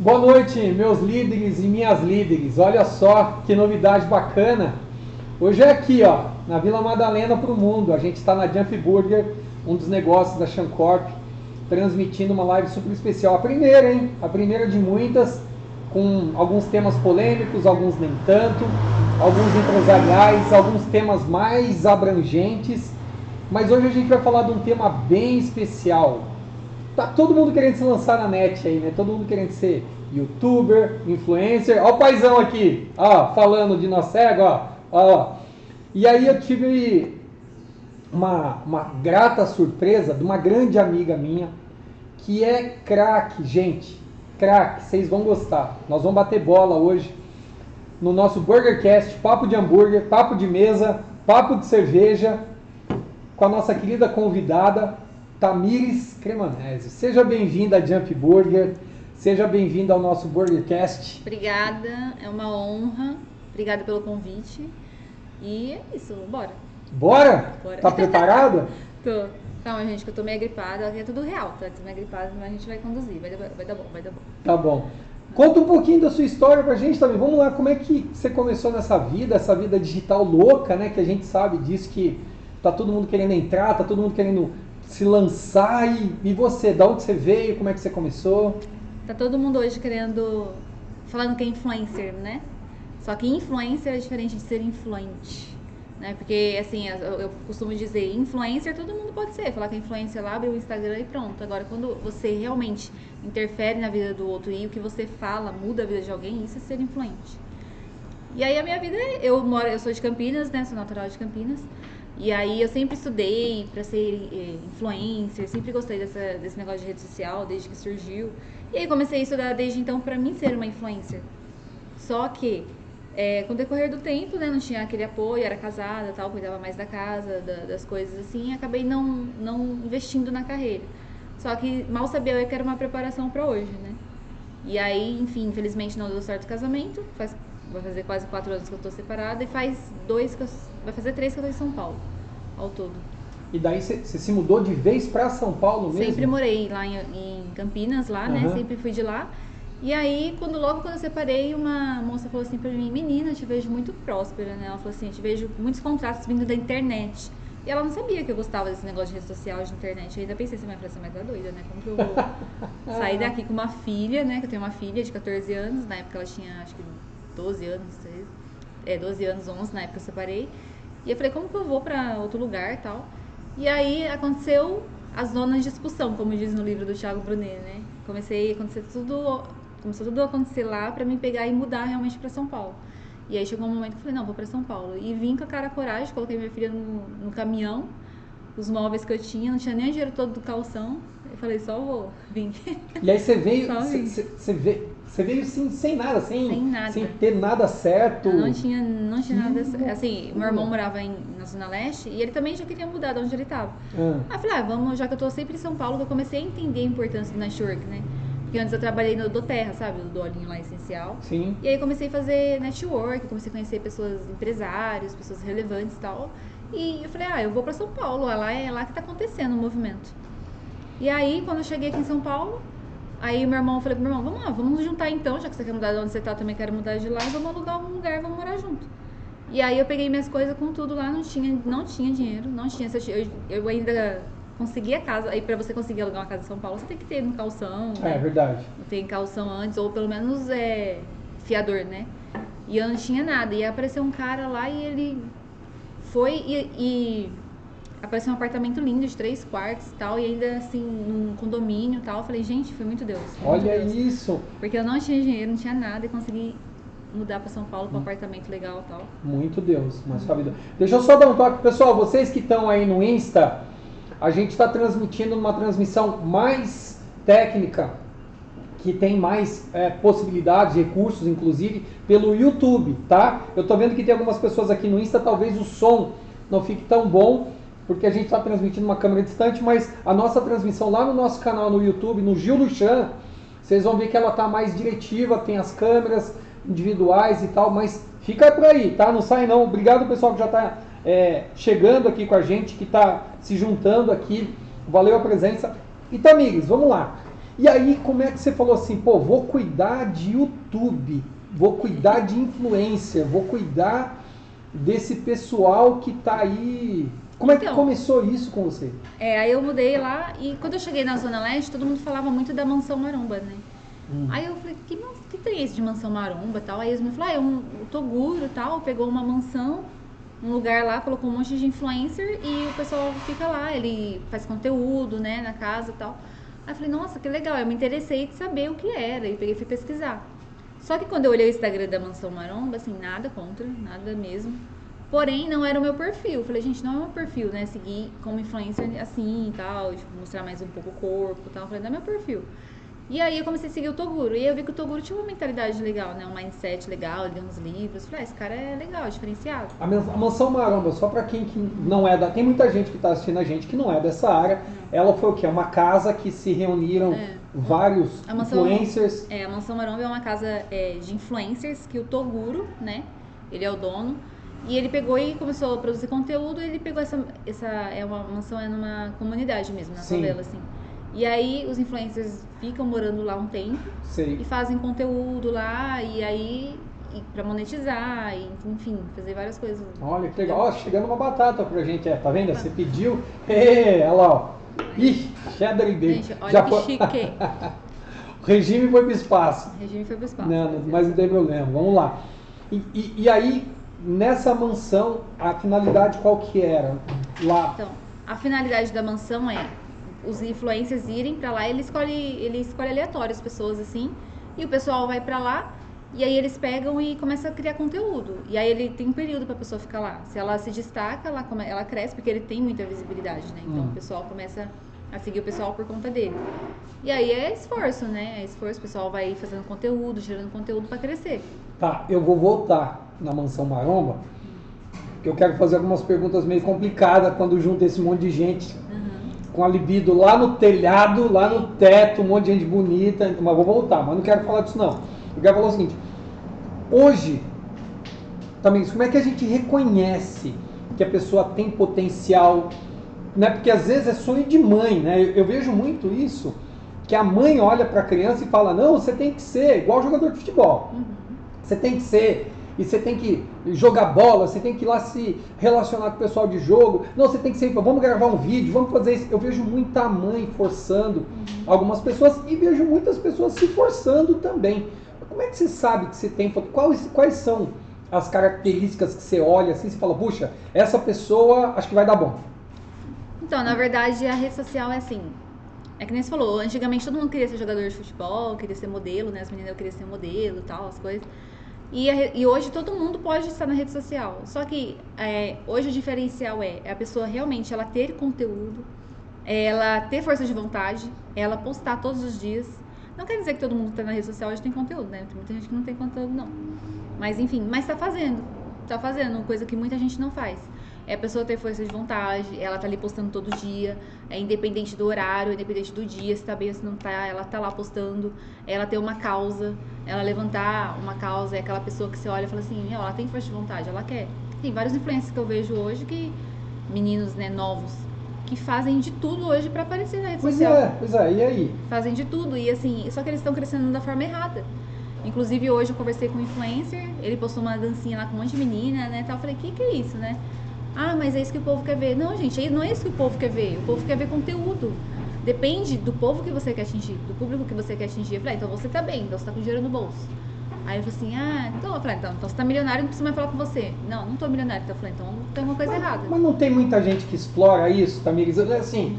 Boa noite, meus líderes e minhas líderes. Olha só que novidade bacana. Hoje é aqui, ó, na Vila Madalena para o mundo. A gente está na Jump Burger, um dos negócios da Shancorp, transmitindo uma live super especial. A primeira, hein? A primeira de muitas, com alguns temas polêmicos, alguns nem tanto, alguns empresariais, alguns temas mais abrangentes. Mas hoje a gente vai falar de um tema bem especial. Tá todo mundo querendo se lançar na net aí, né? Todo mundo querendo ser youtuber, influencer. Ó o paizão aqui, ó, falando de nós cego, ó. E aí eu tive uma grata surpresa de uma grande amiga minha, que é craque, gente. Craque, vocês vão gostar. Nós vamos bater bola hoje no nosso BurgerCast, papo de hambúrguer, papo de mesa, papo de cerveja, com a nossa querida convidada, Tamires Cremonese. Seja bem-vinda a Jump Burger, seja bem-vinda ao nosso BurgerCast. Obrigada, é uma honra. Obrigada pelo convite. E é isso, bora. Bora? Bora. Tá preparada? Tô. Calma, gente, que eu tô meio gripada. Aqui é tudo real, tá? Tô meio gripada, mas a gente vai conduzir. Vai dar bom, vai dar bom. Tá bom. Conta um pouquinho da sua história pra gente também. Vamos lá, como é que você começou nessa vida, essa vida digital louca, né? Que a gente sabe disso, que tá todo mundo querendo entrar, tá todo mundo querendo se lançar. E você, da onde você veio, como é que você começou? Tá todo mundo hoje falando que é influencer, né? Só que influencer é diferente de ser influente, né? Porque, assim, eu costumo dizer, influencer todo mundo pode ser. Falar que é influencer lá, abre o Instagram e pronto. Agora, quando você realmente interfere na vida do outro e o que você fala muda a vida de alguém, isso é ser influente. E aí a minha vida, eu sou de Campinas, né? Sou natural de Campinas. E aí eu sempre estudei para ser influencer, sempre gostei desse negócio de rede social, desde que surgiu. E aí comecei a estudar desde então para mim ser uma influencer. Só que, com o decorrer do tempo, né, não tinha aquele apoio, era casada, tal, cuidava mais da casa, das coisas assim, e acabei não investindo na carreira. Só que mal sabia eu que era uma preparação para hoje, né? E aí, enfim, infelizmente não deu certo o casamento, vai fazer quase 4 anos que eu tô separada e vai fazer 3 que eu tô em São Paulo, ao todo. E daí você se mudou de vez pra São Paulo mesmo? Sempre morei lá em Campinas, lá, né? Sempre fui de lá. E aí, logo quando eu separei, uma moça falou assim pra mim, menina, eu te vejo muito próspera, né? Ela falou assim, eu te vejo muitos contratos vindo da internet. E ela não sabia que eu gostava desse negócio de rede social, de internet. Eu ainda pensei assim, mas tá doida, né? Como que eu vou sair daqui com uma filha, né? Que eu tenho uma filha de 14 anos, na época ela tinha, acho que 12 anos, 12 anos, 11, na época eu separei. E eu falei, como que eu vou pra outro lugar e tal? E aí aconteceu as zonas de expulsão, como diz no livro do Thiago Brunet, né? Começou tudo a acontecer lá pra mim pegar e mudar realmente pra São Paulo. E aí chegou um momento que eu falei, não, vou pra São Paulo. E vim com a cara a coragem, coloquei minha filha no caminhão, os móveis que eu tinha, não tinha nem o dinheiro todo do calção. Eu falei, só vou, vim. E aí você veio, você veio assim, sem nada, sem ter nada certo. Não tinha nada certo. Assim, meu irmão morava na Zona Leste e ele também já queria mudar de onde ele tava. Aí eu falei, vamos, já que eu tô sempre em São Paulo, que eu comecei a entender a importância do network, né? Porque antes eu trabalhei no Doterra, sabe? Do olhinho lá essencial. Sim. E aí comecei a fazer network, comecei a conhecer pessoas, empresários, pessoas relevantes e tal. E eu falei, eu vou pra São Paulo, é lá que tá acontecendo o movimento. E aí, quando eu cheguei aqui em São Paulo, aí meu irmão, eu falei pro meu irmão, vamos lá, vamos nos juntar então, já que você quer mudar de onde você tá, eu também quero mudar de lá, vamos alugar um lugar, vamos morar junto. E aí eu peguei minhas coisas com tudo lá, não tinha dinheiro, não tinha, eu ainda consegui a casa, aí pra você conseguir alugar uma casa em São Paulo, você tem que ter no calção, né? É verdade. Tem calção antes, ou pelo menos fiador, né? E eu não tinha nada, e aí apareceu um cara lá e ele foi e apareceu um apartamento lindo de 3 quartos e tal, e ainda assim, num condomínio e tal. Eu falei, gente, foi muito Deus. Olha isso! Porque eu não tinha dinheiro, não tinha nada e consegui mudar pra São Paulo pra um apartamento legal e tal. Muito Deus, na sua vida. Deixa eu só dar um toque, pessoal, vocês que estão aí no Insta, a gente está transmitindo uma transmissão mais técnica, que tem mais possibilidades, recursos, inclusive, pelo YouTube, tá? Eu tô vendo que tem algumas pessoas aqui no Insta, talvez o som não fique tão bom, porque a gente está transmitindo uma câmera distante, mas a nossa transmissão lá no nosso canal no YouTube, no Gil Luchan, vocês vão ver que ela está mais diretiva, tem as câmeras individuais e tal, mas fica por aí, tá? Não sai não. Obrigado pessoal que já está chegando aqui com a gente, que está se juntando aqui. Valeu a presença. E Tamires, vamos lá. E aí, como é que você falou assim, pô, vou cuidar de YouTube, vou cuidar de influencer, vou cuidar desse pessoal que tá aí. Como é que Então, começou isso com você? aí eu mudei lá e quando eu cheguei na Zona Leste, todo mundo falava muito da Mansão Maromba, né? Aí eu falei, que tem esse de Mansão Maromba e tal? Aí eles me falaram, o Toguro e tal, pegou uma mansão, um lugar lá, colocou um monte de influencer e o pessoal fica lá, ele faz conteúdo, né, na casa e tal. Aí eu falei, nossa, que legal, eu me interessei de saber o que era e peguei e fui pesquisar. Só que quando eu olhei o Instagram da Mansão Maromba, assim, nada contra, nada mesmo. Porém, não era o meu perfil. Eu falei, gente, não é o meu perfil, né? Seguir como influencer assim e tal, tipo, mostrar mais um pouco o corpo e tal. Eu falei, não é meu perfil. E aí eu comecei a seguir o Toguro. E aí eu vi que o Toguro tinha uma mentalidade legal, né? Um mindset legal, ele deu uns livros. Eu falei, esse cara é legal, diferenciado. A Mansão Maromba, só para quem que não é da... Tem muita gente que está assistindo a gente que não é dessa área. Ela foi o quê? Uma casa que se reuniram vários influencers. A Mansão Maromba é uma casa de influencers que o Toguro, né? Ele é o dono. E ele pegou e começou a produzir conteúdo. E ele pegou essa uma mansão, é numa comunidade mesmo, na favela, assim. E aí os influencers ficam morando lá um tempo. Sei. E fazem conteúdo lá. E aí pra monetizar, e, enfim, fazer várias coisas. Olha que legal. Ó, chegando uma batata pra gente, tá vendo? Você pediu. Olha lá, ó. Ih, cheddar e bacon. Gente, olha que chique. O regime foi pro espaço. O regime foi pro espaço. Não, mas não tem problema. Vamos lá. E aí, nessa mansão, a finalidade qual que era? Lá. Então, a finalidade da mansão é os influencers irem pra lá, ele escolhe aleatório as pessoas assim, e o pessoal vai pra lá, e aí eles pegam e começam a criar conteúdo. E aí ele tem um período pra pessoa ficar lá. Se ela se destaca, ela cresce, porque ele tem muita visibilidade, né? Então o pessoal começa a seguir o pessoal por conta dele. E aí é esforço, né? É esforço, o pessoal vai fazendo conteúdo, gerando conteúdo pra crescer. Tá, eu vou voltar na Mansão Maromba, porque eu quero fazer algumas perguntas meio complicadas quando junta esse monte de gente com a libido lá no telhado, lá no teto, um monte de gente bonita, mas vou voltar, mas não quero falar disso não. Eu quero falar o seguinte, hoje, também, como é que a gente reconhece que a pessoa tem potencial, né? Porque às vezes é sonho de mãe, né? Eu vejo muito isso, que a mãe olha para a criança e fala, não, você tem que ser igual jogador de futebol, você tem que ser... E você tem que jogar bola, você tem que ir lá se relacionar com o pessoal de jogo. Não, você tem que ser, vamos gravar um vídeo, vamos fazer isso. Eu vejo muita mãe forçando algumas pessoas e vejo muitas pessoas se forçando também. Como é que você sabe que você tem... Quais são as características que você olha assim e você fala, puxa, essa pessoa acho que vai dar bom? Então, na verdade, a rede social é assim... É que nem você falou, antigamente todo mundo queria ser jogador de futebol, queria ser modelo, né? As meninas queriam ser modelo e tal, as coisas... E hoje todo mundo pode estar na rede social. Só que hoje o diferencial é a pessoa realmente ela ter conteúdo, ela ter força de vontade, ela postar todos os dias. Não quer dizer que todo mundo que está na rede social hoje tem conteúdo, né? Tem muita gente que não tem conteúdo, não. Mas enfim, mas tá fazendo coisa que muita gente não faz. É a pessoa ter força de vontade, ela tá ali postando todo dia, independente do horário, independente do dia, se tá bem ou se não tá, ela tá lá postando, ela ter uma causa, ela levantar uma causa, é aquela pessoa que você olha e fala assim, ela tem força de vontade, ela quer. Tem vários influencers que eu vejo hoje, meninos, né, novos, que fazem de tudo hoje pra aparecer na rede social. Pois é, e aí? Fazem de tudo, e assim, só que eles estão crescendo da forma errada. Inclusive hoje eu conversei com um influencer, ele postou uma dancinha lá com um monte de menina, né, tal, eu falei, que é isso, né? Ah, mas é isso que o povo quer ver. Não, gente, não é isso que o povo quer ver. O povo quer ver conteúdo. Depende do povo que você quer atingir, do público que você quer atingir. Eu falei, então você tá bem, então você tá com dinheiro no bolso. Aí ele falou assim, então eu falei, então você tá milionário, não precisa mais falar com você. Não tô milionário. Então eu falei, então tem uma coisa errada. Mas não tem muita gente que explora isso, Tamires? Assim,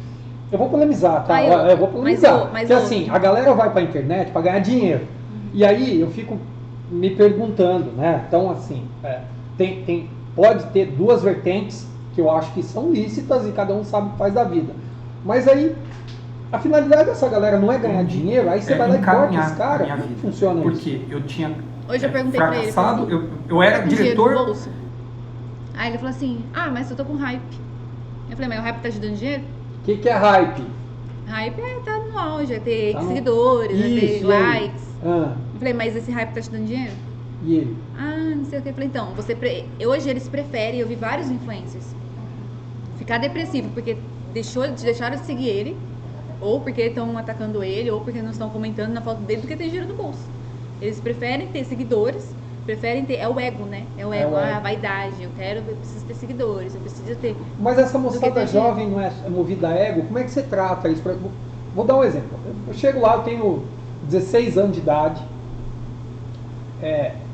eu vou polemizar, tá? Eu vou polemizar. Porque assim, a galera vai pra internet pra ganhar dinheiro. E aí eu fico me perguntando, né? Então assim, pode ter duas vertentes que eu acho que são lícitas e cada um sabe o que faz da vida. Mas aí, a finalidade dessa galera não é ganhar dinheiro, aí você vai lá e corta os caras. Como que funciona isso? Porque eu tinha hoje eu perguntei fracassado, pra ele, eu era diretor... Aí ele falou assim, mas eu tô com hype. Eu falei, mas o hype tá te dando dinheiro? O que é hype? Hype tá no auge, é ter seguidores, é ter likes. Eu falei, mas esse hype tá te dando dinheiro? E ele? Não sei o que. Eu falei, então, hoje eles preferem, eu vi vários influencers, ficar depressivo, porque deixaram de seguir ele, Ou porque estão atacando ele, ou porque não estão comentando na foto dele, porque tem dinheiro no bolso. Eles preferem ter seguidores, preferem ter... É o ego, né? É o ego, a vaidade. Eu preciso ter seguidores, eu preciso ter... Mas essa moçada jovem não é movida a ego? Como é que você trata isso? Vou dar um exemplo. Eu chego lá, eu tenho 16 anos de idade,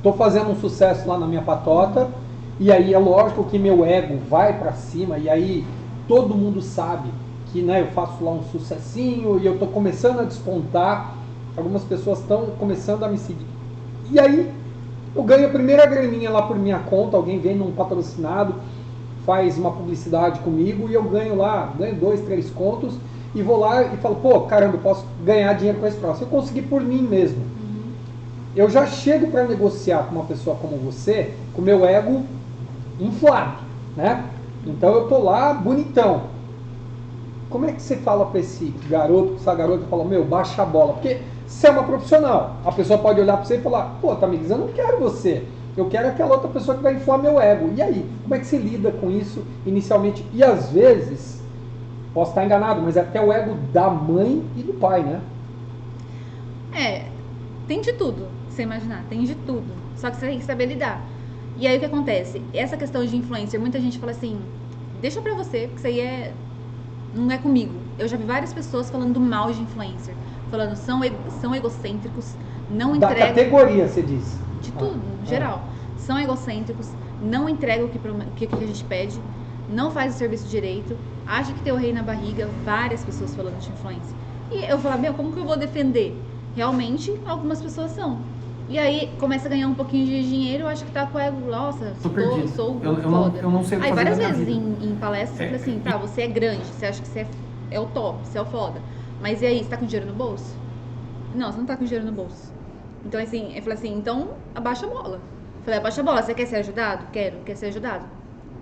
tô fazendo um sucesso lá na minha patota, e aí é lógico que meu ego vai pra cima, e aí todo mundo sabe que, né, eu faço lá um sucessinho, e eu tô começando a despontar, algumas pessoas estão começando a me seguir. E aí eu ganho a primeira graninha lá por minha conta, alguém vem num patrocinado, faz uma publicidade comigo, e eu ganho 2, 3 contos, e vou lá e falo, pô, caramba, eu posso ganhar dinheiro com esse troço. Eu consegui por mim mesmo. Eu já chego para negociar com uma pessoa como você, com o meu ego inflado, né? Então eu tô lá bonitão. Como é que você fala para esse garoto, essa garota, fala, meu, baixa a bola? Porque você é uma profissional. A pessoa pode olhar para você e falar, pô, Tamires, eu não quero você. Eu quero aquela outra pessoa que vai inflar meu ego. E aí? Como é que você lida com isso inicialmente? E às vezes, posso estar enganado, mas é até o ego da mãe e do pai, né? Tem de tudo, você imaginar, tem de tudo. Só que você tem que saber lidar. E aí o que acontece? Essa questão de influencer, muita gente fala assim, deixa pra você, porque isso aí não é comigo. Eu já vi várias pessoas falando mal de influencer, falando são egocêntricos, não entregam... Da categoria, você diz. De tudo, no geral. São egocêntricos, não entregam o que a gente pede, não faz o serviço direito, acha que tem o rei na barriga, várias pessoas falando de influencer. E eu falo, como que eu vou defender? Realmente, algumas pessoas são. E aí, começa a ganhar um pouquinho de dinheiro, eu acho que tá com o ego, nossa, sou foda. Eu não sei o que aí fazer várias na minha vezes vida. em palestras, você fala assim, tá, você é grande, você acha que você é o top, você é o foda. Mas e aí, você tá com dinheiro no bolso? Não, você não tá com dinheiro no bolso. Então, assim, eu falei assim, então, abaixa a bola. Eu falei, abaixa a bola, você quer ser ajudado? Quer ser ajudado?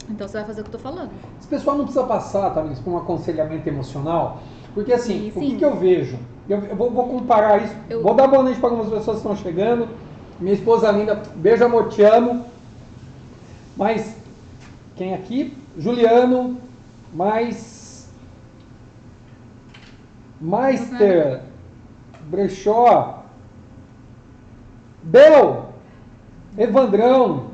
Então, você vai fazer o que eu tô falando. Esse pessoal não precisa passar, talvez, por um aconselhamento emocional, porque assim, Sim. o que eu vejo? Eu vou comparar isso, vou dar boa noite para algumas pessoas que estão chegando, minha esposa linda, beijo amor, te amo, mas, quem aqui? Juliano, Meister, Brechó, Bel, Evandrão,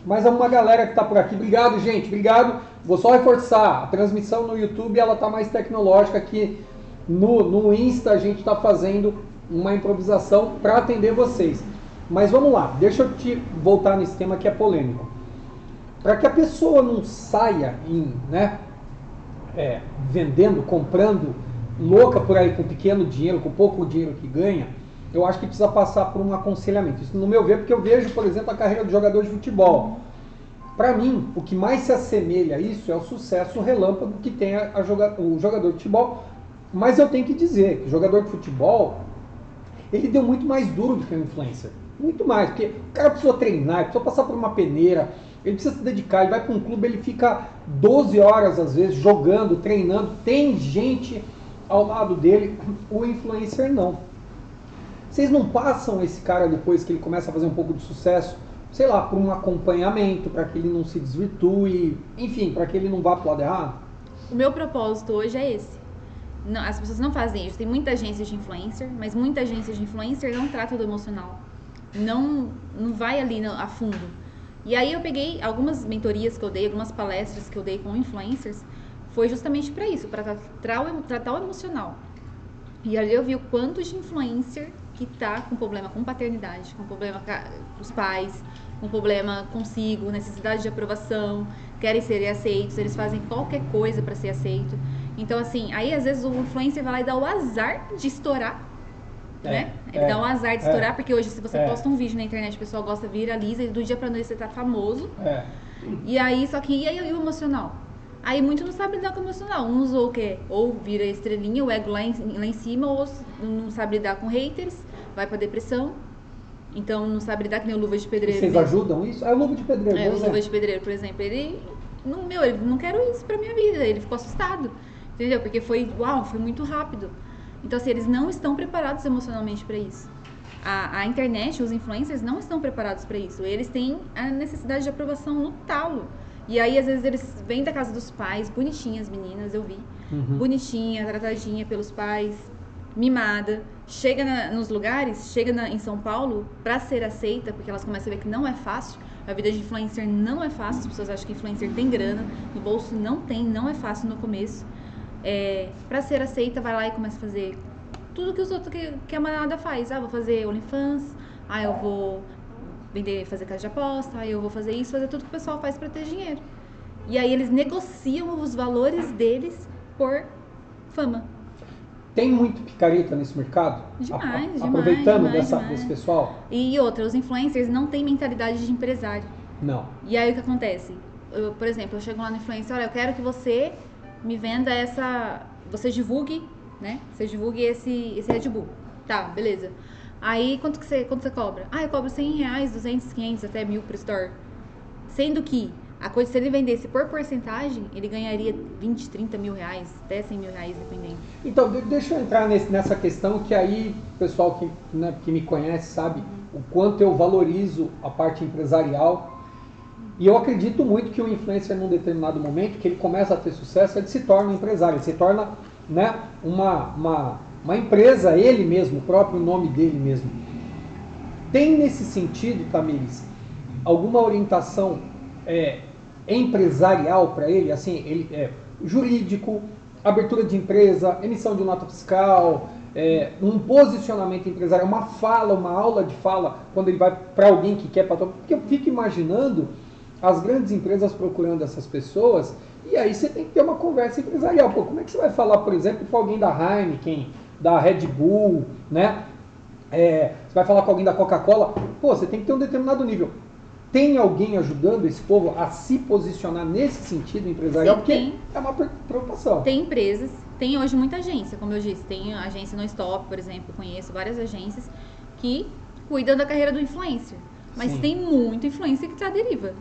mais uma galera que está por aqui. Obrigado, gente. Obrigado. Vou só reforçar. A transmissão no YouTube ela está mais tecnológica que no Insta. A gente está fazendo uma improvisação para atender vocês. Mas vamos lá. Deixa eu te voltar nesse tema que é polêmico. Para que a pessoa não saia vendendo, comprando, louca por aí com pequeno dinheiro, com pouco dinheiro que ganha, eu acho que precisa passar por um aconselhamento. Isso no meu ver, porque eu vejo, por exemplo, a carreira do jogador de futebol. Para mim, o que mais se assemelha a isso é o sucesso relâmpago que tem o jogador de futebol. Mas eu tenho que dizer que o jogador de futebol, ele deu muito mais duro do que o influencer. Muito mais, porque o cara precisa treinar, ele precisa passar por uma peneira, ele precisa se dedicar, ele vai para um clube, ele fica 12 horas às vezes jogando, treinando, tem gente ao lado dele, o influencer não. Vocês não passam esse cara depois que ele começa a fazer um pouco de sucesso, sei lá, por um acompanhamento, para que ele não se desvirtue, enfim, para que ele não vá para o lado errado? O meu propósito hoje é esse. Não, as pessoas não fazem isso. Tem muita agência de influencer, mas muita agência de influencer não trata do emocional. Não vai ali a fundo. E aí eu peguei algumas mentorias que eu dei, algumas palestras que eu dei com influencers, foi justamente para isso, para tratar o emocional. E ali eu vi o quanto de influencer que tá com problema com paternidade, com problema com os pais, com problema consigo, necessidade de aprovação, querem ser aceitos, eles fazem qualquer coisa para ser aceito. Então, assim, aí às vezes o influencer vai lá e dá o azar de estourar, né? Ele dá um azar de estourar, porque hoje se você posta um vídeo na internet, o pessoal gosta, viraliza, e do dia pra noite você tá famoso. E aí, só que, e aí o emocional? Aí muito não sabe lidar com o emocional. Uns usou o quê? Ou vira estrelinha, o ego lá em cima, ou não sabe lidar com haters, vai pra depressão. Então não sabe lidar, que nem o Luva de Pedreiro. Vocês ajudam isso? É o Luva de Pedreiro. O Luva de Pedreiro, por exemplo, ele não quero isso pra minha vida. Ele ficou assustado, entendeu? Porque foi muito rápido. Então assim, eles não estão preparados emocionalmente pra isso. A internet, os influencers não estão preparados pra isso. Eles têm a necessidade de aprovação no talo. E aí, às vezes, eles vêm da casa dos pais, bonitinhas meninas, eu vi. Bonitinha, tratadinha pelos pais, mimada. Chega nos lugares, em São Paulo, pra ser aceita, porque elas começam a ver que não é fácil. A vida de influencer não é fácil, as pessoas acham que influencer tem grana, no bolso não tem, não é fácil no começo. Pra ser aceita, vai lá e começa a fazer tudo que os outros, que a manada faz. Vou fazer OnlyFans, eu vou fazer casa de aposta, eu vou fazer isso, fazer tudo que o pessoal faz pra ter dinheiro. E aí eles negociam os valores deles por fama. Tem muito picareta nesse mercado? Demais, Aproveitando demais. desse pessoal? E outra, os influencers não têm mentalidade de empresário. Não. E aí o que acontece? Por exemplo, eu chego lá no influencer, olha, eu quero que você me venda você divulgue, né? Você divulgue esse Red Bull. Tá, beleza. Aí quanto você cobra? Eu cobro R$100, 200, 500, até 1.000 pro store. Sendo que se ele vendesse por porcentagem, ele ganharia 20, 30 mil reais, até 100 mil reais, dependendo. Então, deixa eu entrar nessa questão que aí o pessoal que me conhece sabe o quanto eu valorizo a parte empresarial. E eu acredito muito que o influencer, num determinado momento, que ele começa a ter sucesso, ele se torna um empresário, ele se torna, né, uma empresa, ele mesmo, o próprio nome dele mesmo. Tem nesse sentido, Tamires, alguma orientação empresarial para ele, assim, jurídico, abertura de empresa, emissão de nota fiscal, um posicionamento empresarial, uma aula de fala, quando ele vai para alguém que quer patrocinar? Porque eu fico imaginando as grandes empresas procurando essas pessoas, e aí você tem que ter uma conversa empresarial. Como é que você vai falar, por exemplo, com alguém da Heineken, da Red Bull, né? Você vai falar com alguém da Coca-Cola? Você tem que ter um determinado nível. Tem alguém ajudando esse povo a se posicionar nesse sentido empresarial? Sim, porque é uma preocupação. Tem empresas, tem hoje muita agência, como eu disse. Tem a agência No Stop, por exemplo, conheço várias agências que cuidam da carreira do influencer. Mas tem muito influencer que tá à deriva.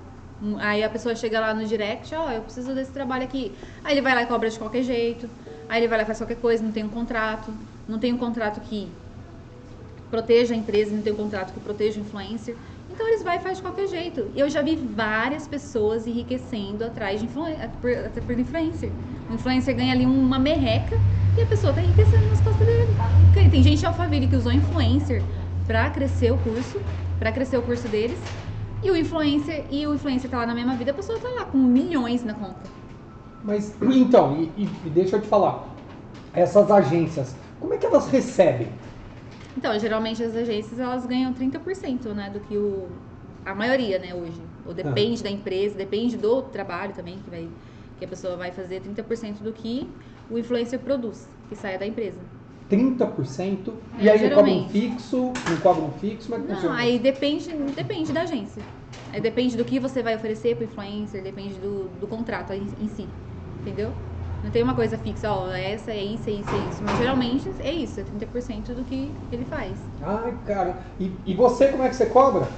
Aí a pessoa chega lá no direct, eu preciso desse trabalho aqui. Aí ele vai lá e cobra de qualquer jeito. Aí ele vai lá e faz qualquer coisa, não tem um contrato. Não tem um contrato que proteja a empresa, não tem um contrato que proteja o influencer. Então eles vão e fazem de qualquer jeito. E eu já vi várias pessoas enriquecendo atrás de por influencer. O influencer ganha ali uma merreca e a pessoa tá enriquecendo nas costas dele. Tem gente de Alphaville que usou influencer pra crescer o curso deles. E o influencer tá lá na mesma vida, a pessoa tá lá com milhões na conta. Mas, então, e deixa eu te falar, essas agências, como é que elas recebem? Então, geralmente as agências, elas ganham 30%, né, do que a maioria, né, hoje. Ou depende da empresa, depende do trabalho também, que a pessoa vai fazer 30% do que o influencer produz, que saia da empresa. 30%? E aí ele cobra um fixo, não cobra um fixo? Mas não, aí depende da agência. Aí depende do que você vai oferecer pro influencer, depende do contrato em si, entendeu? Não tem uma coisa fixa, essa é isso, é isso, é isso. Mas geralmente é isso, é 30% do que ele faz. Ai, cara. E você, como é que você cobra?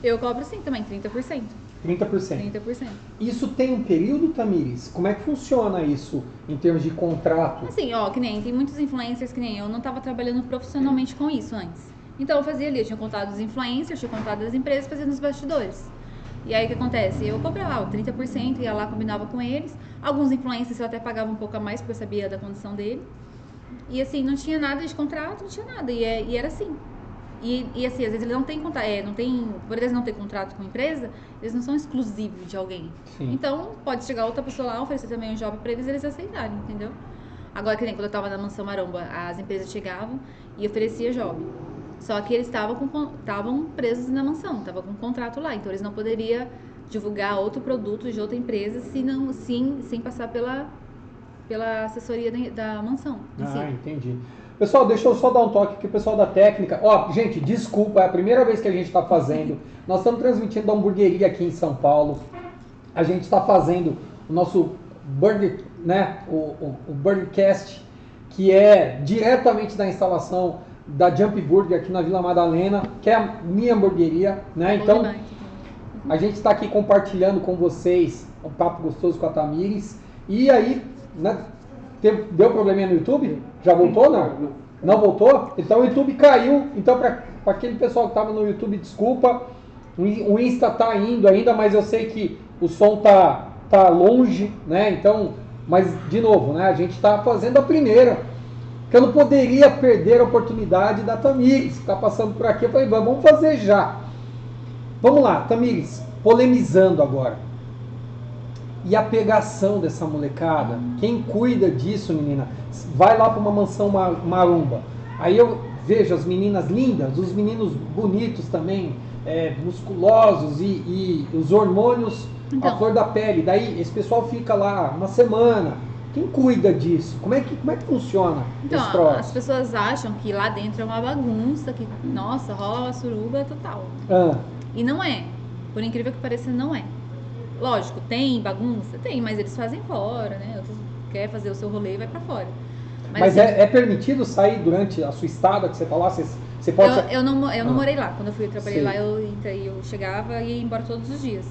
Eu cobro sim também, 30%. 30%. 30%. Isso tem um período, Tamires? Como é que funciona isso em termos de contrato? Assim, que nem tem muitos influencers que nem eu não estava trabalhando profissionalmente com isso antes. Então eu fazia ali, eu tinha contado dos influencers, tinha contado das empresas, fazia nos bastidores. E aí o que acontece? Eu cobrava 30%, ia lá, combinava com eles. Alguns influencers eu até pagava um pouco a mais porque eu sabia da condição dele. E assim, não tinha nada de contrato, não tinha nada. E era assim. E assim, às vezes eles não têm contrato, por eles não ter contrato com a empresa, eles não são exclusivos de alguém. Sim. Então, pode chegar outra pessoa lá, oferecer também um job pra eles aceitarem, entendeu? Agora, que nem quando eu tava na Mansão Maromba, as empresas chegavam e ofereciam job. Só que eles estavam presos na mansão, estavam com um contrato lá, então eles não poderiam divulgar outro produto de outra empresa sem passar pela assessoria da mansão. Entendi. Pessoal, deixa eu só dar um toque aqui, o pessoal da técnica. Gente, desculpa, é a primeira vez que a gente está fazendo. Nós estamos transmitindo da hamburgueria aqui em São Paulo. A gente está fazendo o nosso burger, né? O Burgercast, que é diretamente da instalação da Jump Burger aqui na Vila Madalena, que é a minha hamburgueria, né? Então, a gente está aqui compartilhando com vocês um papo gostoso com a Tamires. E aí, né? Deu probleminha no YouTube? Já voltou, não? Não voltou? Então o YouTube caiu. Então para aquele pessoal que estava no YouTube, desculpa. O Insta tá indo ainda, mas eu sei que o som tá longe, né? Então, mas de novo, né? A gente tá fazendo a primeira. Que eu não poderia perder a oportunidade da Tamires, que tá passando por aqui. Eu falei, vamos fazer já. Vamos lá, Tamires, polemizando agora. E a pegação dessa molecada? Quem cuida disso, menina? Vai lá para uma mansão maromba. Aí eu vejo as meninas lindas, os meninos bonitos também, musculosos e os hormônios à flor da pele. Daí esse pessoal fica lá uma semana. Quem cuida disso? Como é que funciona esse troço? As pessoas acham que lá dentro é uma bagunça, que, nossa, rola uma suruba total. E não é. Por incrível que pareça, não é. Lógico, tem bagunça? Tem, mas eles fazem fora, né? Outros quer fazer o seu rolê e vai pra fora. Mas assim, é permitido sair durante a sua estada que você tá lá? Você pode... Eu não morei lá. Quando eu trabalhei lá, eu chegava e ia embora todos os dias.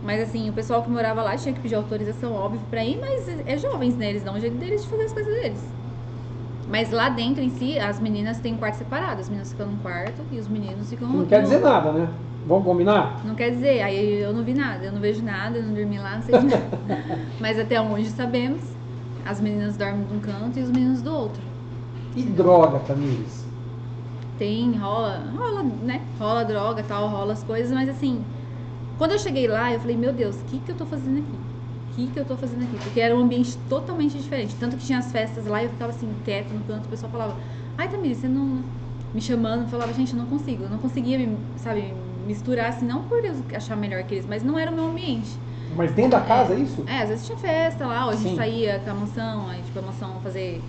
Mas assim, o pessoal que morava lá tinha que pedir autorização, óbvio, pra ir, mas é jovens, né? Eles dão um jeito deles de fazer as coisas deles. Mas lá dentro em si, as meninas têm um quarto separado. As meninas ficam num quarto e os meninos ficam no outro. Não quer dizer nada, né? Vamos combinar? Não quer dizer, aí eu não vi nada, eu não vejo nada, eu não dormi lá, não sei de nada. Mas até onde sabemos, as meninas dormem de um canto e os meninos do outro. E droga, Tamires? Rola, né? Rola droga, tal, rola as coisas, mas assim, quando eu cheguei lá, eu falei, meu Deus, o que eu tô fazendo aqui? Porque era um ambiente totalmente diferente. Tanto que tinha as festas lá e eu ficava assim, quieta no canto, o pessoal falava, ai, Tamires, você não... Me chamando, eu falava, gente, eu não conseguia, sabe, misturar, assim, não por eu achar melhor que eles, mas não era o meu ambiente. Mas dentro da casa, é isso? Às vezes tinha festa lá, ou a gente saía com a mansão, aí tipo a mansão fazer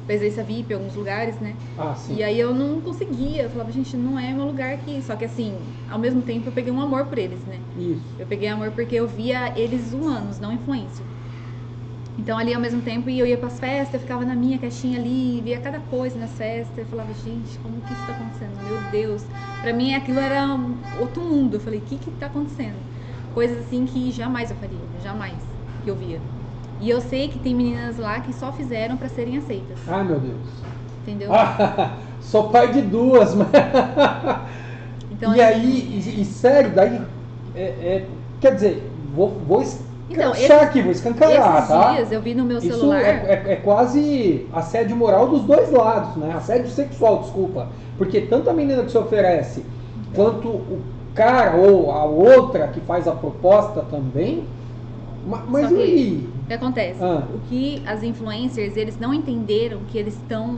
presença VIP em alguns lugares, né? Sim. E aí eu não conseguia, eu falava, gente, não é meu lugar aqui. Só que assim, ao mesmo tempo eu peguei um amor por eles, né? Isso. Eu peguei amor porque eu via eles humanos, não influência. Então ali ao mesmo tempo eu ia pras festas, eu ficava na minha caixinha ali, via cada coisa nas festas, eu falava, gente, como que isso tá acontecendo? Meu Deus. Pra mim aquilo era outro mundo. Eu falei, o que tá acontecendo? Coisas assim que jamais eu faria, jamais que eu via. E eu sei que tem meninas lá que só fizeram pra serem aceitas. Ah, meu Deus. Entendeu? Sou pai de duas, mas... Então, e aí, sério, daí... quer dizer, vou então, vou escancarar, esses tá? dias eu vi no meu Isso celular... é quase assédio moral dos dois lados, né? Assédio sexual, desculpa. Porque tanto a menina que se oferece, quanto o cara ou a outra que faz a proposta também... Mas Só que, aí... o que acontece? O que as influencers, eles não entenderam que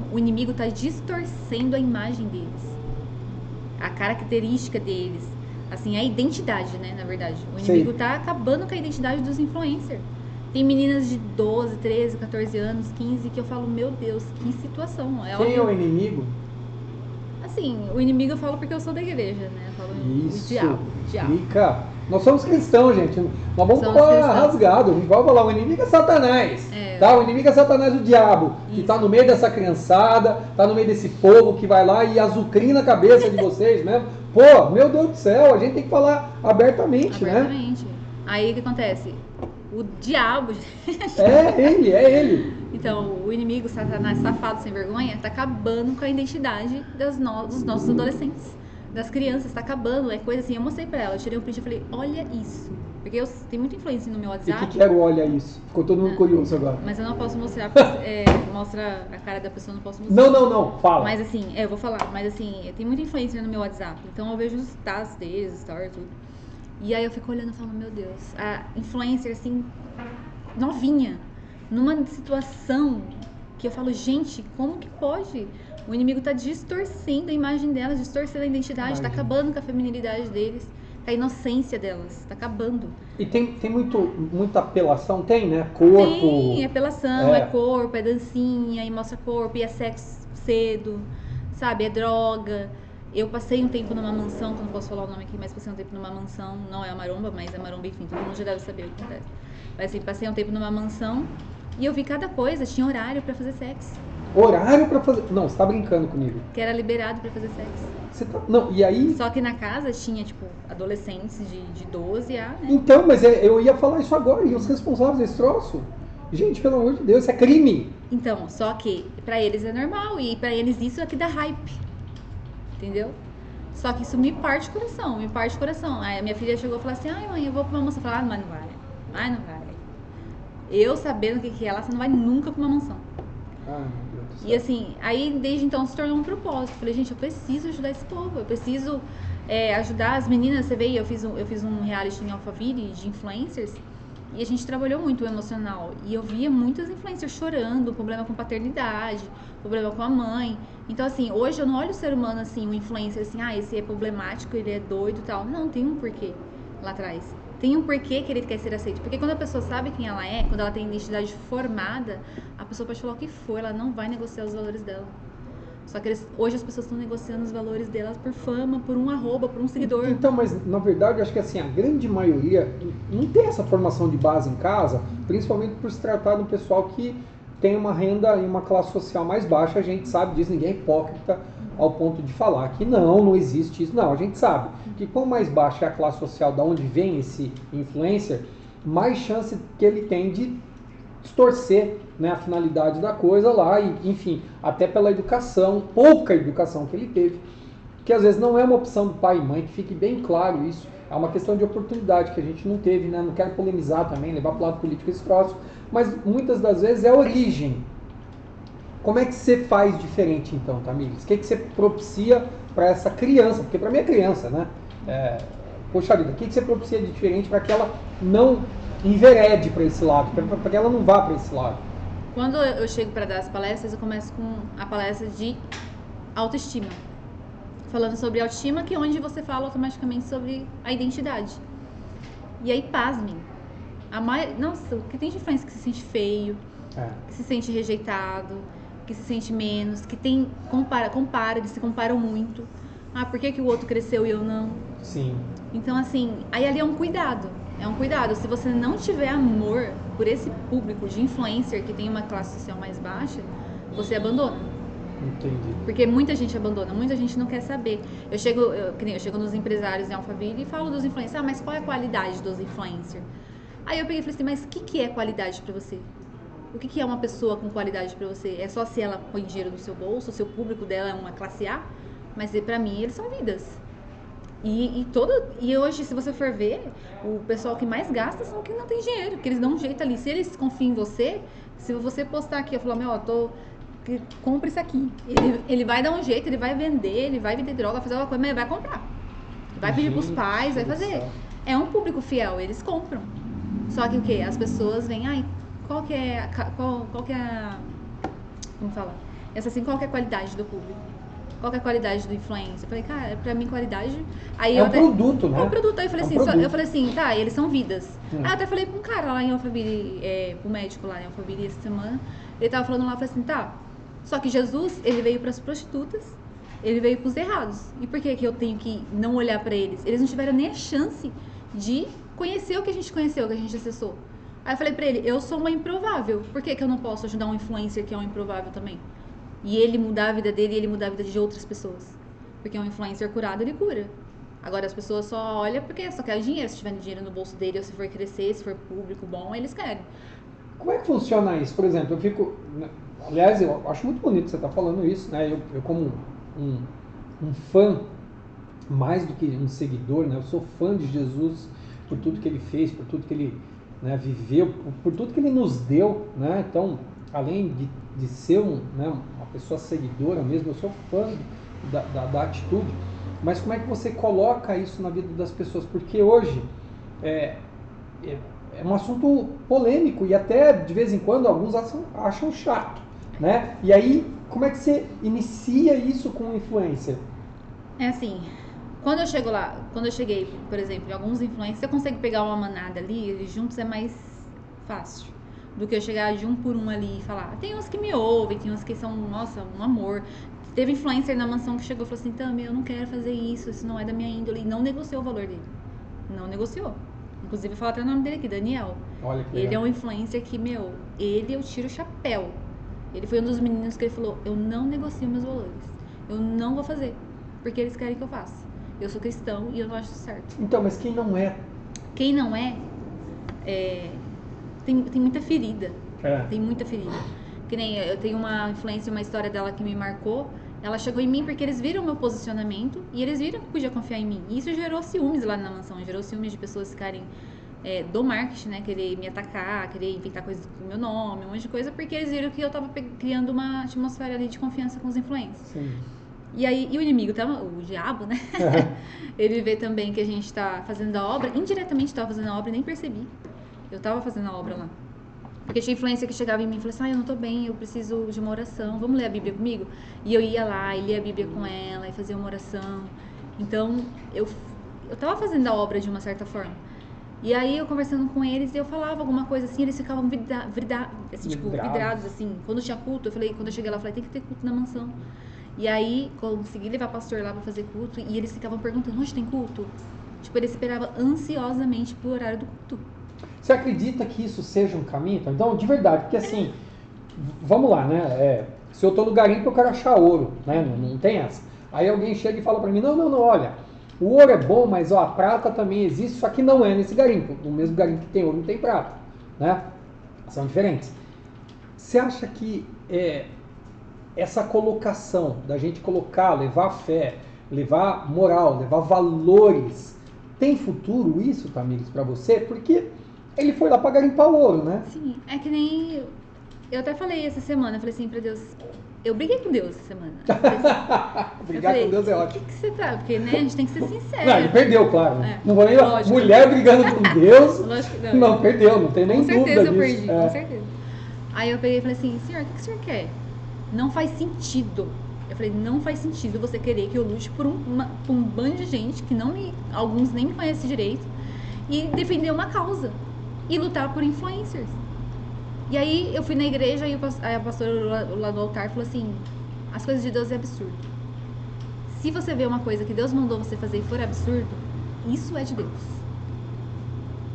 o inimigo está distorcendo a imagem deles. A característica deles. Assim, a identidade, né, na verdade. O inimigo está acabando com a identidade dos influencers. Tem meninas de 12, 13, 14 anos, 15, que eu falo, meu Deus, que situação. Quem é o inimigo? Assim, o inimigo eu falo porque eu sou da igreja, né? Eu falo Isso. o diabo. Fica. Nós somos cristãos, gente. Nós vamos falar rasgado. A gente vai falar, o inimigo é Satanás. Tá? O inimigo é Satanás, o diabo. Isso. Que tá no meio dessa criançada, tá no meio desse povo que vai lá e azucrina a cabeça de vocês mesmo. Pô, meu Deus do céu, a gente tem que falar abertamente, né? Aí o que acontece? O diabo... É ele. Então, o inimigo, Satanás, safado, sem vergonha, tá acabando com a identidade dos nossos adolescentes, das crianças, tá acabando, é coisa assim. Eu mostrei pra ela, eu tirei um print e falei, olha isso. Porque tem muita influência no meu WhatsApp. E o que era o olha isso? Ficou todo mundo curioso agora. Mas eu não posso mostrar, porque mostra a cara da pessoa, não posso mostrar. Não, fala. Mas assim, eu vou falar, mas assim, tem muita influência no meu WhatsApp, então eu vejo os status deles, stories, tudo. E aí eu fico olhando e falo, meu Deus, a influencer assim, novinha, numa situação que eu falo, gente, como que pode? O inimigo tá distorcendo a imagem delas, distorcendo a identidade, tá acabando com a feminilidade deles, com a inocência delas, tá acabando. E tem muita apelação, tem, né? Corpo. Tem, apelação, é corpo, é dancinha, e mostra corpo, e é sexo cedo, sabe? É droga. Eu passei um tempo numa mansão, que eu não posso falar o nome aqui, mas passei um tempo numa mansão, não é a Maromba, mas é a Maromba, enfim, todo mundo já deve saber o que acontece. Mas assim, passei um tempo numa mansão e eu vi cada coisa, tinha horário pra fazer sexo. Horário pra fazer... Não, você tá brincando comigo. Que era liberado pra fazer sexo. Você tá... Não, e aí... Só que na casa tinha, tipo, adolescentes de 12 a... Né? Então, mas eu ia falar isso agora, e os responsáveis desse troço? Gente, pelo amor de Deus, isso é crime. Então, só que pra eles é normal, e pra eles isso é que dá hype. Entendeu? Só que isso me parte o coração, me parte o coração. Aí a minha filha chegou e falou assim, ai mãe, eu vou pra uma mansão. Eu falei, mas não vai, mas não vai. Eu sabendo o que é lá, você não vai nunca pra uma mansão. Ah, meu Deus do céu. E assim, aí desde então se tornou um propósito. Falei, gente, eu preciso ajudar esse povo, eu preciso ajudar as meninas. Você vê, eu fiz um reality em Alphaville de influencers e a gente trabalhou muito o emocional. E eu via muitas influencers chorando, problema com paternidade, problema com a mãe. Então assim, hoje eu não olho o ser humano assim, o influencer assim, esse é problemático, ele é doido e tal. Não, tem um porquê lá atrás. Tem um porquê que ele quer ser aceito. Porque quando a pessoa sabe quem ela é, quando ela tem identidade formada, a pessoa pode falar o que for, ela não vai negociar os valores dela. Só que hoje as pessoas estão negociando os valores delas por fama, por um arroba, por um seguidor. Então, mas na verdade eu acho que assim, a grande maioria não tem essa formação de base em casa, principalmente por se tratar de um pessoal que tem uma renda e uma classe social mais baixa. A gente sabe disso, ninguém é hipócrita ao ponto de falar que não existe isso. Não, a gente sabe que quanto mais baixa é a classe social da onde vem esse influencer, mais chance que ele tem de distorcer, né, a finalidade da coisa lá, e, enfim, até pela educação, pouca educação que ele teve, que às vezes não é uma opção do pai e mãe, que fique bem claro isso, é uma questão de oportunidade que a gente não teve, né, não quero polemizar também, levar para o lado político esse troço, mas muitas das vezes é a origem. Como é que você faz diferente então, Tamires? O que você propicia para essa criança? Porque para mim é criança, né? Poxa vida, o que você propicia de diferente para que ela não enverede para esse lado, para que ela não vá para esse lado? Quando eu chego para dar as palestras, eu começo com a palestra de autoestima. Falando sobre autoestima, que é onde você fala automaticamente sobre a identidade. E aí, pasmem. Nossa, o que tem de influência que se sente feio, que se sente rejeitado, que se sente menos, que tem eles se comparam muito. Por que o outro cresceu e eu não? Sim. Então, assim, aí ali é um cuidado. É um cuidado. Se você não tiver amor por esse público de influencer que tem uma classe social mais baixa, você abandona. Entendi. Porque muita gente abandona, muita gente não quer saber. Eu chego nos empresários em Alphaville e falo dos influencers, mas qual é a qualidade dos influencers? Aí eu peguei e falei assim, mas o que é qualidade pra você? O que é uma pessoa com qualidade pra você? É só se ela põe dinheiro no seu bolso, o seu público dela é uma classe A? Mas pra mim eles são vidas. E hoje, se você for ver, o pessoal que mais gasta são os que não tem dinheiro, porque eles dão um jeito ali. Se eles confiam em você, se você postar aqui, eu falar, compra isso aqui. Ele vai dar um jeito, ele vai vender droga, vai fazer alguma coisa, mas ele vai comprar. Vai pedir pros pais, vai fazer. É um público fiel, eles compram. Só que o quê? As pessoas vêm, qual que é a... Como fala? Qual que é a qualidade do público? Qual que é a qualidade do influencer? Eu falei, cara, pra mim qualidade... Aí produto, né? É um produto. Aí eu falei assim, tá, eles são vidas. Aí eu até falei pra um cara lá em Alphaville, pro médico lá em Alphaville essa semana, ele tava falando lá, eu falei assim, tá, só que Jesus, ele veio pras prostitutas, ele veio pros errados. E por que eu tenho que não olhar pra eles? Eles não tiveram nem a chance de conhecer o que a gente conheceu, o que a gente acessou. Aí eu falei pra ele, eu sou uma improvável, por que eu não posso ajudar um influencer que é um improvável também? E ele mudar a vida dele e ele mudar a vida de outras pessoas. Porque um influencer curado, ele cura. Agora as pessoas só olham porque só querem dinheiro. Se tiver dinheiro no bolso dele, ou se for crescer, se for público bom, eles querem. Como é que funciona isso? Por exemplo, eu fico... Aliás, eu acho muito bonito você estar falando isso, né? Eu como um fã, mais do que um seguidor, né? Eu sou fã de Jesus por tudo que ele fez, por tudo que ele, né, viveu, por tudo que ele nos deu, né? Então, além de ser uma pessoa seguidora mesmo, eu sou fã da atitude, mas como é que você coloca isso na vida das pessoas? Porque hoje é um assunto polêmico e até de vez em quando alguns acham chato, né? E aí, como é que você inicia isso com o influencer? É assim, quando eu cheguei, por exemplo, em alguns influencers, eu consigo pegar uma manada ali, eles juntos é mais fácil do que eu chegar de um por um ali e falar. Tem uns que me ouvem, tem uns que são, nossa, um amor. Teve influencer na mansão que chegou e falou assim, Tami, eu não quero fazer isso não é da minha índole. E não negociou o valor dele. Não negociou. Inclusive, eu falo até o nome dele aqui, Daniel. Olha que ele legal. é um influencer que, eu tiro o chapéu. Ele foi um dos meninos que ele falou, eu não negocio meus valores. Eu não vou fazer, porque eles querem que eu faça. Eu sou cristão e eu não acho certo. Então, mas quem não é? Quem não é tem muita ferida. É. Tem muita ferida. Que nem eu tenho uma influência, uma história dela que me marcou, Ela chegou em mim porque eles viram o meu posicionamento e eles viram que podia confiar em mim. E isso gerou ciúmes lá na mansão, gerou ciúmes de pessoas ficarem do marketing, né? Querer me atacar, querer inventar coisas com o meu nome, um monte de coisa, porque eles viram que eu tava criando uma atmosfera ali de confiança com os influencers. Sim. E aí, o inimigo, o diabo, né? Ele vê também que a gente tá fazendo a obra, indiretamente tava fazendo a obra e nem percebi. Eu tava fazendo a obra lá. Porque tinha influência que chegava em mim e falava assim, eu não tô bem, eu preciso de uma oração, vamos ler a Bíblia comigo? E eu ia lá e lia a Bíblia com ela e fazia uma oração. Então, eu tava fazendo a obra de uma certa forma. E aí, eu conversando com eles, eu falava alguma coisa assim, eles ficavam vidrados, assim. Quando tinha culto, quando eu cheguei lá, eu falei, tem que ter culto na mansão. E aí, consegui levar o pastor lá pra fazer culto e eles ficavam perguntando, onde tem culto? Tipo, eles esperavam ansiosamente pro horário do culto. Você acredita que isso seja um caminho? Então, de verdade, porque assim, vamos lá, né? Se eu tô no garimpo, eu quero achar ouro, né? Não tem essa. Aí alguém chega e fala pra mim, não, olha, o ouro é bom, mas ó, a prata também existe, só que não é nesse garimpo. No mesmo garimpo que tem ouro, não tem prata, né? São diferentes. Você acha que essa colocação da gente colocar, levar fé, levar moral, levar valores, tem futuro isso, Tamires, pra você? Porque ele foi lá pra garimpar o ouro, né? Sim, é que nem... Eu até falei essa semana, eu falei assim pra Deus... Eu briguei com Deus essa semana. Brigar com Deus é ótimo. O que você tá... Porque, né, a gente tem que ser sincero. Não, ele perdeu, claro. Né? Não vou nem... Lógico. Mulher brigando com Deus... Lógico que não, perdeu, não tem nem dúvida disso. Com certeza eu perdi, com certeza. Aí eu peguei e falei assim, senhor, o que o senhor quer? Não faz sentido. Eu falei, não faz sentido você querer que eu lute por um bando de gente que alguns nem me conhecem direito e defender uma causa e lutar por influencers. E aí eu fui na igreja e a pastora lá do altar falou assim, as coisas de Deus é absurdo. Se você vê uma coisa que Deus mandou você fazer e for absurdo, isso é de Deus.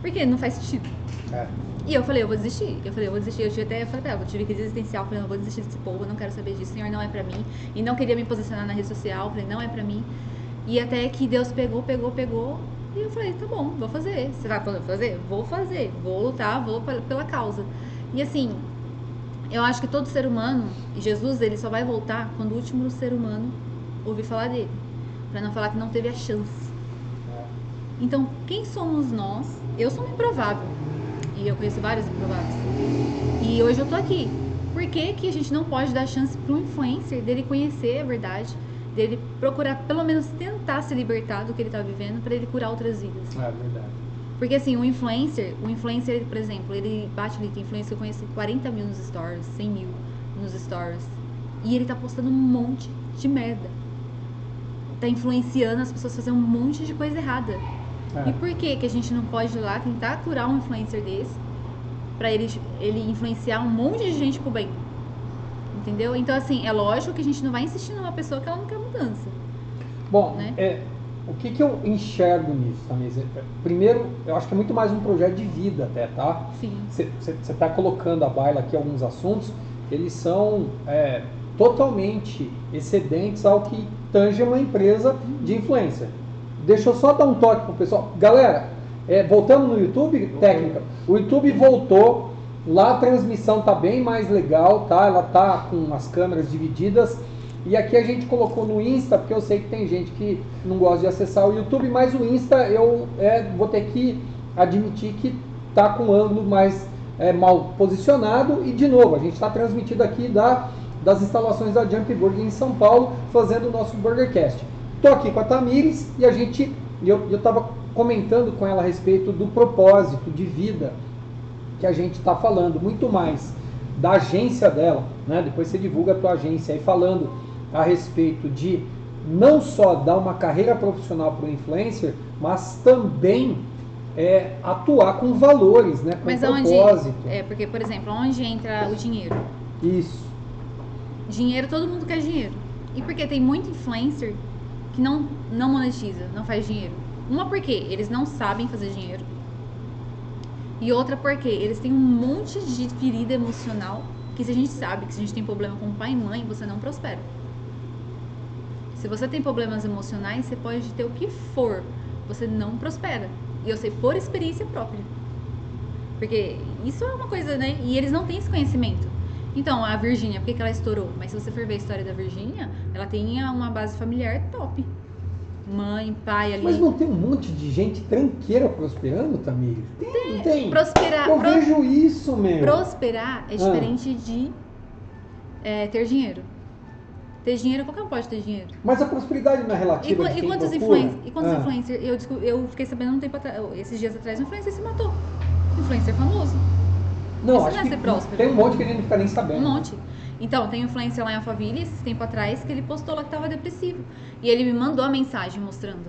Porque não faz sentido. E eu falei, eu vou desistir. Eu falei pra ela, eu tive crise existencial, falei, eu vou desistir desse povo, eu não quero saber disso, Senhor, não é pra mim. E não queria me posicionar na rede social, falei, não é pra mim. E até que Deus pegou, e eu falei, tá bom, vou fazer. Você vai fazer? Vou fazer, vou lutar, vou pela causa. E assim, eu acho que todo ser humano, e Jesus, ele só vai voltar quando o último ser humano ouvir falar dele. Pra não falar que não teve a chance. Então, quem somos nós? Eu sou um improvável. E eu conheço vários improváveis. E hoje eu tô aqui. Por que que a gente não pode dar chance para um influencer dele conhecer a verdade, dele procurar pelo menos tentar se libertar do que ele tá vivendo para ele curar outras vidas? É verdade. Porque assim, o influencer, por exemplo, ele bate ali, tem influencer que eu conheço 40 mil nos stories, 100 mil nos stories. E ele tá postando um monte de merda. Tá influenciando as pessoas a fazer um monte de coisa errada. E por que a gente não pode ir lá tentar curar um influencer desse pra ele influenciar um monte de gente pro bem? Entendeu? Então, assim, é lógico que a gente não vai insistir numa pessoa que ela não quer mudança. Bom, né? O que eu enxergo nisso, Tamires? Primeiro, eu acho que é muito mais um projeto de vida até, tá? Sim. Você está colocando à baila aqui alguns assuntos, eles são totalmente excedentes ao que tange uma empresa de influência. Deixa eu só dar um toque pro pessoal. Galera, voltando no YouTube, técnica. O YouTube voltou, lá a transmissão tá bem mais legal, tá? Ela tá com as câmeras divididas. E aqui a gente colocou no Insta, porque eu sei que tem gente que não gosta de acessar o YouTube, mas o Insta eu vou ter que admitir que tá com um ângulo mais mal posicionado. E de novo, a gente está transmitido aqui das instalações da Jump Burger em São Paulo, fazendo o nosso BurgerCast. Estou aqui com a Tamires e eu estava comentando com ela a respeito do propósito de vida que a gente está falando, muito mais da agência dela, né? Depois você divulga a tua agência aí falando a respeito de não só dar uma carreira profissional para o influencer, mas também atuar com valores, né? Com mas propósito. Porque, por exemplo, onde entra o dinheiro? Isso. Dinheiro, todo mundo quer dinheiro. E porque tem muito influencer que não monetiza, não faz dinheiro. Uma porque eles não sabem fazer dinheiro. E outra porque eles têm um monte de ferida emocional que se a gente sabe que se a gente tem problema com pai e mãe, você não prospera. Se você tem problemas emocionais, você pode ter o que for, você não prospera. E eu sei por experiência própria. Porque isso é uma coisa, né? E eles não têm esse conhecimento. Então, a Virgínia, por que ela estourou? Mas se você for ver a história da Virgínia, ela tem uma base familiar top. Mãe, pai ali. Mas não tem um monte de gente tranqueira prosperando, Tamires? Tem, não tem? Prosperar. Eu vejo isso, meu. Prosperar é diferente de ter dinheiro. Ter dinheiro, qualquer um pode ter dinheiro. Mas a prosperidade não é relativa de E quem quantos procura? influencers? Eu fiquei sabendo um tempo atrás, esses dias atrás, um influencer se matou. Influencer famoso. Não, Isso acho não é que ser próspero. tem um monte que a gente não fica nem sabendo. Um monte. Então, tem um influencer lá em Alphaville, esse tempo atrás, que ele postou lá que tava depressivo. E ele me mandou a mensagem mostrando.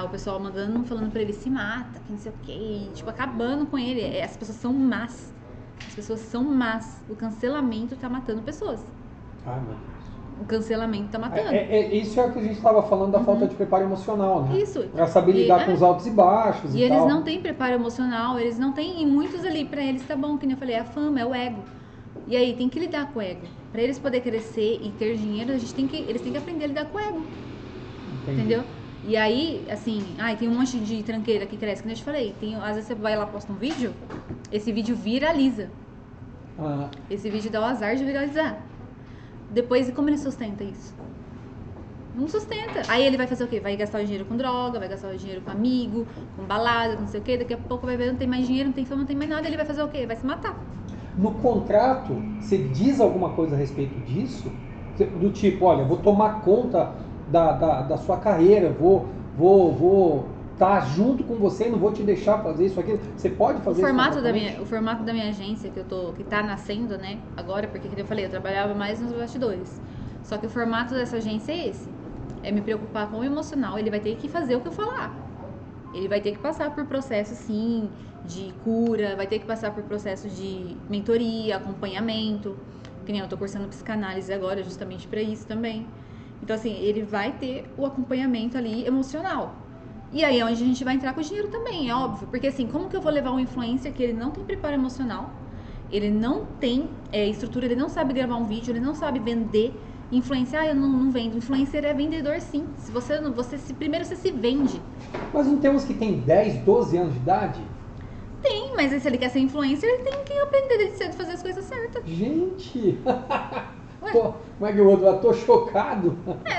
O pessoal mandando, falando pra ele, se mata, que não sei o quê. Tipo, acabando com ele. As pessoas são más. As pessoas são más. O cancelamento tá matando pessoas. Ai, meu Deus. O cancelamento tá matando. Isso é o que a gente estava falando da falta de preparo emocional, né? Isso. Pra saber lidar com os altos e baixos E e eles tal. não têm preparo emocional, eles não têm, e muitos ali, pra eles tá bom, que nem eu falei, é a fama, é o ego. E aí, tem que lidar com o ego. Pra eles poderem crescer e ter dinheiro, eles têm que aprender a lidar com o ego. Entendi. Entendeu? E aí, assim, tem um monte de tranqueira que cresce, que nem eu te falei. Às vezes você vai lá e posta um vídeo, esse vídeo viraliza. Esse vídeo dá o azar de viralizar. Depois, como ele sustenta isso? Não sustenta. Aí ele vai fazer o quê? Vai gastar o dinheiro com droga, vai gastar o dinheiro com amigo, com balada, com não sei o quê. Daqui a pouco vai ver, não tem mais dinheiro, não tem fama, não tem mais nada. Ele vai fazer o quê? Vai se matar. No contrato, você diz alguma coisa a respeito disso? Do tipo, olha, vou tomar conta da sua carreira, vou estar junto com você, não vou te deixar fazer isso aqui. Você pode fazer O isso? formato da minha agência, que tá nascendo, né, agora, porque como eu falei, eu trabalhava mais nos bastidores. Só que o formato dessa agência é esse. É me preocupar com o emocional, ele vai ter que fazer o que eu falar. Ele vai ter que passar por processo, sim, de cura, vai ter que passar por processo de mentoria, acompanhamento. Que nem eu tô cursando psicanálise agora, justamente pra isso também. Então, assim, ele vai ter o acompanhamento ali emocional. E aí é onde a gente vai entrar com o dinheiro também, é óbvio. Porque, assim, como que eu vou levar um influencer que ele não tem preparo emocional, ele não tem estrutura, ele não sabe gravar um vídeo, ele não sabe vender. Influencer, eu não vendo. Influencer é vendedor, sim. Se você não, primeiro você se vende. Mas não temos que tem 10, 12 anos de idade? Tem, mas se ele quer ser influencer, ele tem que aprender desde cedo a fazer as coisas certas. Gente! Como é que o outro? Eu tô chocado.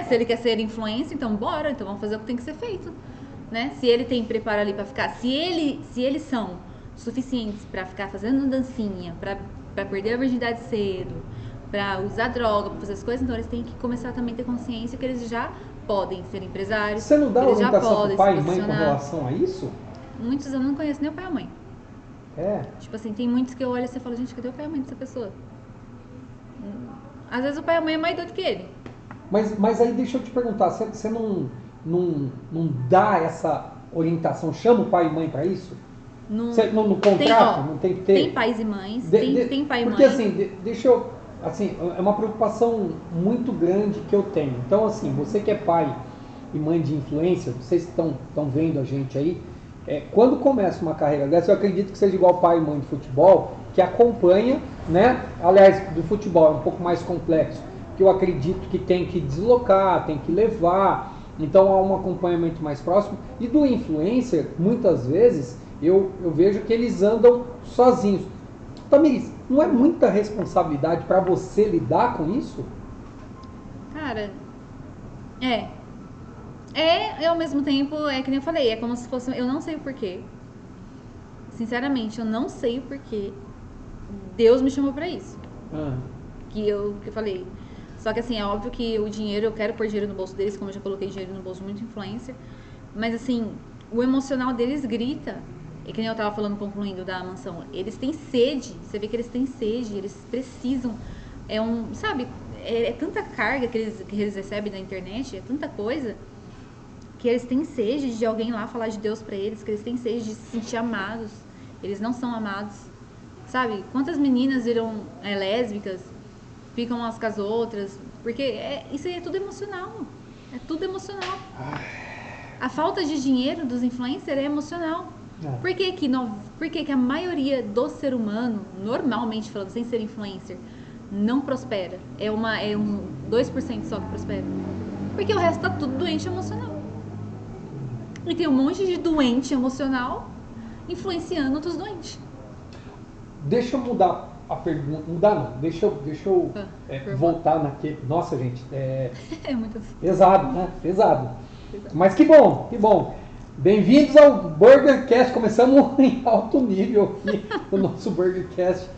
Se ele quer ser influencer, então bora. Então vamos fazer o que tem que ser feito. Né? Se ele tem preparo ali pra ficar... Se eles são suficientes pra ficar fazendo dancinha, pra perder a virgindade cedo, pra usar droga, pra fazer as coisas, então eles têm que começar também a ter consciência que eles já podem ser empresários. Você não dá eles já orientação podem pro pai se e mãe com posicionar. relação a isso? Muitos eu não conheço nem o pai e a mãe. Tipo assim, tem muitos que eu olho e você fala, gente, cadê o pai e a mãe dessa pessoa? Às vezes o pai e a mãe é mais doido que ele. Mas aí deixa eu te perguntar, você não dá essa orientação, chama o pai e mãe pra isso? No contrato, não tem que ter? Tem pais e mães, tem pai e mãe. Porque assim, deixa eu... Assim, é uma preocupação muito grande que eu tenho. Então assim, você que é pai e mãe de influencer, vocês que estão vendo a gente aí, quando começa uma carreira dessa, eu acredito que seja igual pai e mãe de futebol, que acompanha, né? Aliás, do futebol é um pouco mais complexo, que eu acredito que tem que deslocar, tem que levar, então há um acompanhamento mais próximo. E do influencer, muitas vezes, eu vejo que eles andam sozinhos. Tamires, não é muita responsabilidade para você lidar com isso? Cara, e ao mesmo tempo, que nem eu falei, é como se fosse, eu não sei o porquê. Sinceramente, eu não sei o porquê Deus me chamou pra isso. Que eu falei. Só que assim, é óbvio que o dinheiro, eu quero pôr dinheiro no bolso deles, como eu já coloquei dinheiro no bolso de muito influencer. Mas assim, o emocional deles grita. E que nem eu tava falando, concluindo da mansão. Eles têm sede, você vê que eles têm sede, eles precisam. Sabe, é tanta carga que eles recebem da internet, é tanta coisa, que eles têm sede de alguém lá falar de Deus pra eles, que eles têm sede de se sentir amados. Eles não são amados. Sabe, quantas meninas viram lésbicas, ficam umas com as outras, porque isso aí é tudo emocional. É tudo emocional. A falta de dinheiro dos influencers é emocional. Por que a maioria do ser humano, normalmente falando, sem ser influencer, não prospera? É um 2% só que prospera. Porque o resto tá tudo doente emocional. E tem um monte de doente emocional influenciando outros doentes. Deixa eu mudar a pergunta. Mudar não. Deixa eu voltar naquele. Nossa, gente. É muito Pesado, né? Pesado. Mas que bom, que bom. Bem-vindos ao BurgerCast. Começamos em alto nível aqui no nosso BurgerCast.